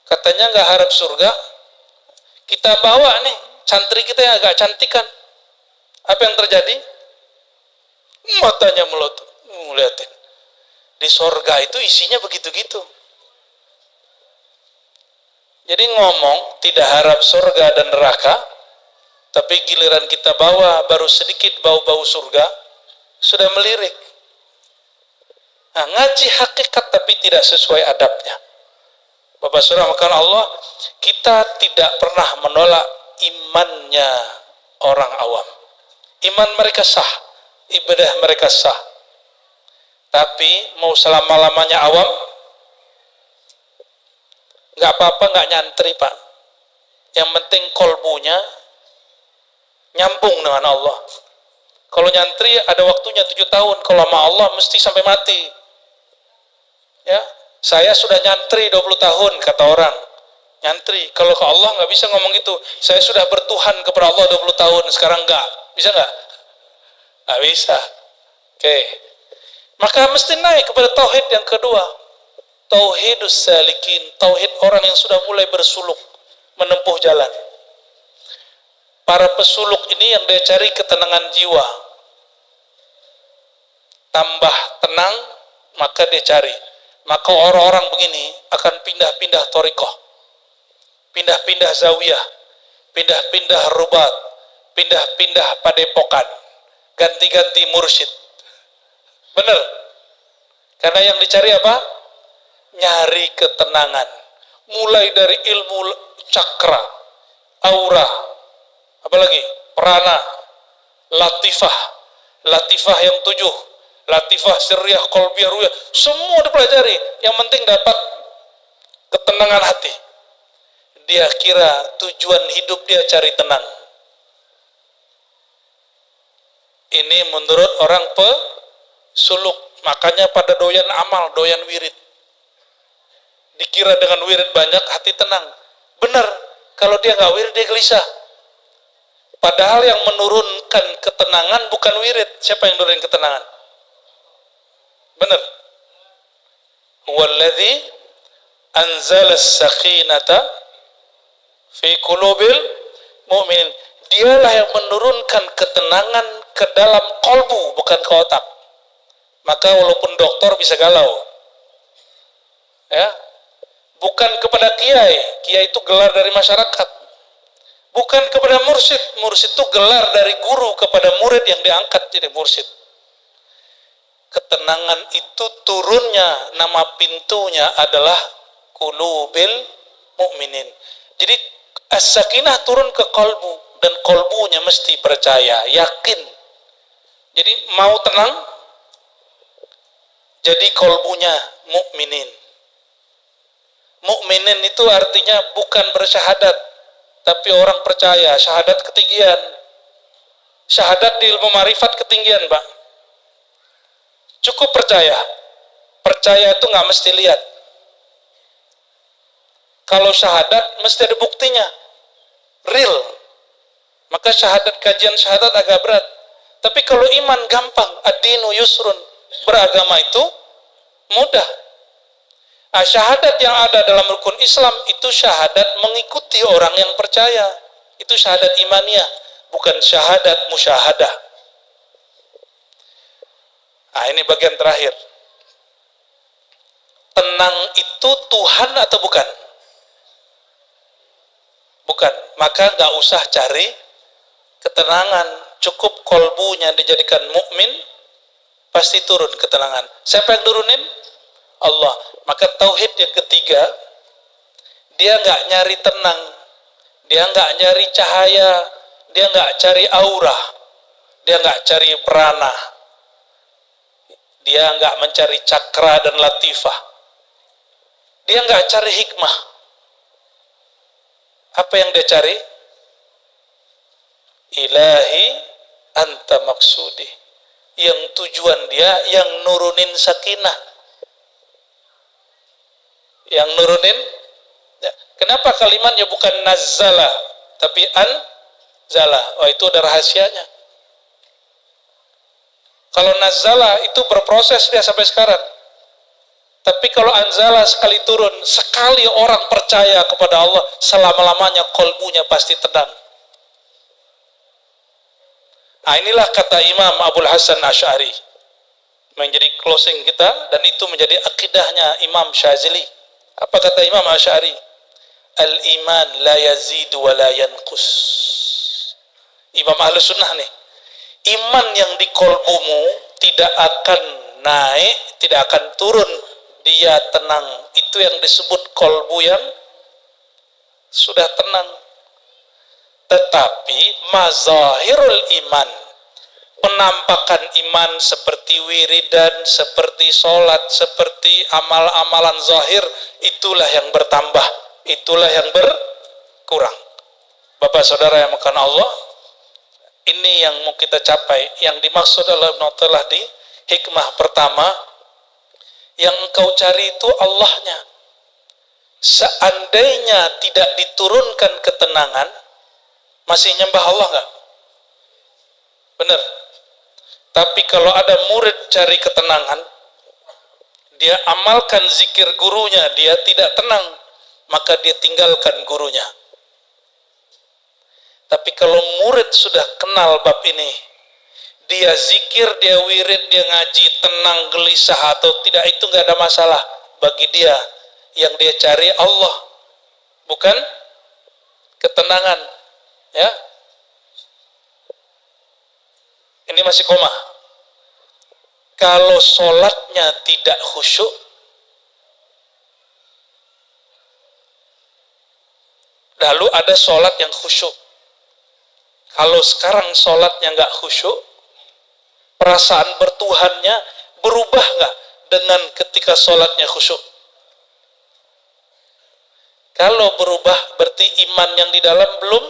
Katanya nggak harap surga. Kita bawa nih santri kita yang agak cantikan. Apa yang terjadi? Matanya melotot, ngeliatin. Di sorga itu isinya begitu-gitu. Jadi ngomong tidak harap surga dan neraka, tapi giliran kita bawa baru sedikit bau-bau surga, sudah melirik. Nah, ngaji hakikat tapi tidak sesuai adabnya. Bapak Saudara, maka Allah, kita tidak pernah menolak imannya orang awam. Iman mereka sah, ibadah mereka sah. Tapi mau selama-lamanya awam, nggak apa-apa, nggak nyantri, Pak. Yang penting kolbunya nyambung dengan Allah. Kalau nyantri ada waktunya 7 tahun, kalau sama Allah mesti sampai mati. Ya, saya sudah nyantri 20 tahun kata orang. Nyantri, kalau ke Allah nggak bisa ngomong gitu. Saya sudah bertuhan kepada Allah 20 tahun, sekarang nggak. Bisa nggak? Nggak bisa. Oke. Maka mesti naik kepada tauhid yang kedua. Tauhidus salikin, tauhid orang yang sudah mulai bersuluk, menempuh jalan. Para pesuluk ini yang dia cari ketenangan jiwa. Tambah tenang, maka dia cari. Maka orang-orang begini akan pindah-pindah thariqah, pindah-pindah zawiyah, pindah-pindah rubat, pindah-pindah padepokan, ganti-ganti mursyid. Benar? Karena yang dicari apa? Nyari ketenangan. Mulai dari ilmu cakra, aura, apalagi prana, latifah, latifah yang 7, latifah sirriyah, qalbiyah, ruyah, semua dipelajari. Yang penting dapat ketenangan hati. Dia kira tujuan hidup dia cari tenang. Ini menurut orang pesuluk. Makanya pada doyan amal, doyan wirid. Dikira dengan wirid banyak hati tenang. Benar, Kalau dia nggak wirid, dia gelisah. Padahal yang menurunkan ketenangan bukan wirid. Siapa yang nurunin ketenangan? Benar. Huwallazi anzala as-sakinata fi qulubil mu'minin. Dialah yang menurunkan ketenangan ke dalam kolbu, bukan ke otak. Maka walaupun dokter bisa galau, ya, bukan kepada kiai. Kiai itu gelar dari masyarakat. Bukan kepada mursyid. Mursyid itu gelar dari guru kepada murid yang diangkat jadi mursyid. Ketenangan itu turunnya, nama pintunya adalah qulubil mu'minin. Jadi as-sakinah turun ke kolbu, dan kolbunya mesti percaya, yakin. Jadi mau tenang, jadi kolbunya mukminin. Mukminin itu artinya bukan bersyahadat, tapi orang percaya. Syahadat ketinggian. Syahadat di ilmu marifat ketinggian, Pak. Cukup percaya. Percaya itu nggak mesti lihat. Kalau syahadat mesti ada buktinya, real. Maka syahadat, kajian syahadat agak berat. Tapi kalau iman gampang, ad-dinu yusrun, beragama itu mudah. Nah, syahadat yang ada dalam rukun Islam itu syahadat mengikuti orang yang percaya. Itu syahadat imaniyah, bukan syahadat musyahadah. Nah, ini bagian terakhir. Tenang itu Tuhan atau bukan? Bukan. Maka nggak usah cari ketenangan, cukup kolbunya dijadikan mukmin, pasti turun ketenangan. Siapa yang turunin? Allah. Maka tauhid yang ketiga, dia nggak nyari tenang, dia nggak nyari cahaya, dia nggak cari aura, dia nggak cari prana, dia nggak mencari cakra dan latifah, dia nggak cari hikmah. Apa yang dia cari? Ilahi anta maksudi. Yang tujuan dia yang nurunin sakinah, yang nurunin. Ya. Kenapa kalimatnya bukan nazzala tapi anzala? Oh, itu ada rahasianya. Kalau nazzala itu berproses dia sampai sekarang. Tapi kalau anzala sekali turun, sekali orang percaya kepada Allah, selama-lamanya kolbunya pasti tenang. Nah, inilah kata Imam Abul Hasan Asy'ari menjadi closing kita, dan itu menjadi akidahnya Imam Syazili. Apa kata Imam Asy'ari? Al-iman la yazidu wa la yanqus. Imam Ahlus Sunnah nih. Iman yang di kolbumu tidak akan naik, tidak akan turun, dia tenang. Itu yang disebut kolbu yang sudah tenang. Tetapi mazahirul iman, penampakan iman seperti wiridan, seperti sholat, seperti amal-amalan zahir, itulah yang bertambah, itulah yang berkurang. Bapak saudara yang makan Allah, ini yang mau kita capai. Yang dimaksud adalah di hikmah pertama, yang engkau cari itu Allahnya. Seandainya tidak diturunkan ketenangan, masih nyembah Allah nggak? Benar. Tapi kalau ada murid cari ketenangan, dia amalkan zikir gurunya, dia tidak tenang, maka dia tinggalkan gurunya. Tapi kalau murid sudah kenal bab ini, dia zikir, dia wirid, dia ngaji, tenang, gelisah atau tidak, itu nggak ada masalah bagi dia. Yang dia cari Allah, bukan ketenangan. Ya, ini masih koma. Kalau sholatnya tidak khusyuk, lalu ada sholat yang khusyuk. Kalau sekarang sholatnya nggak khusyuk, perasaan bertuhannya berubah nggak dengan ketika sholatnya khusyuk? Kalau berubah, berarti iman yang di dalam belum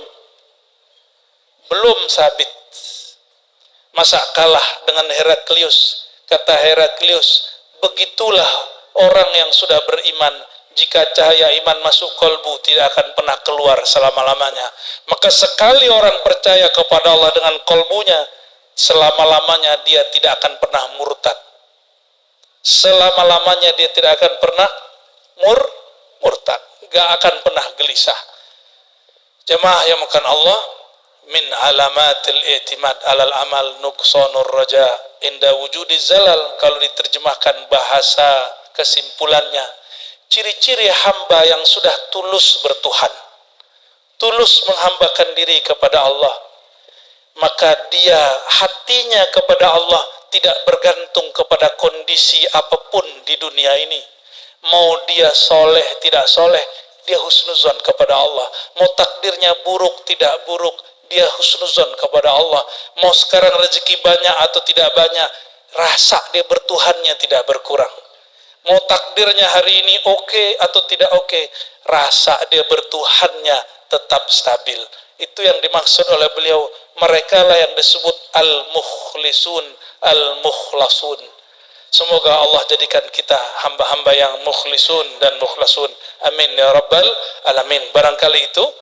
sabit. Masa kalah dengan Heraklius? Kata Heraklius, begitulah orang yang sudah beriman, jika cahaya iman masuk kolbu tidak akan pernah keluar selama-lamanya. Maka sekali orang percaya kepada Allah dengan kolbunya, selama-lamanya dia tidak akan pernah murtad. Selama-lamanya dia tidak akan pernah murtad, gak akan pernah gelisah. Jemaah yang makan Allah, min alamatil i'timad alal amal nuqsanur raja inda wujudi zalal. Kalau diterjemahkan bahasa kesimpulannya, ciri-ciri hamba yang sudah tulus bertuhan, tulus menghambakan diri kepada Allah, maka dia hatinya kepada Allah tidak bergantung kepada kondisi apapun di dunia ini. Mau dia soleh tidak soleh, dia husnuzon kepada Allah. Mau takdirnya buruk tidak buruk, dia husnuzon kepada Allah. Mau sekarang rezeki banyak atau tidak banyak, rasa dia bertuhannya tidak berkurang. Mau takdirnya hari ini oke atau tidak oke, rasa dia bertuhannya tetap stabil. Itu yang dimaksud oleh beliau. Mereka lah yang disebut al-mukhlisun, al-mukhlasun. Semoga Allah jadikan kita hamba-hamba yang mukhlisun dan mukhlasun. Amin ya rabbal alamin. Barangkali itu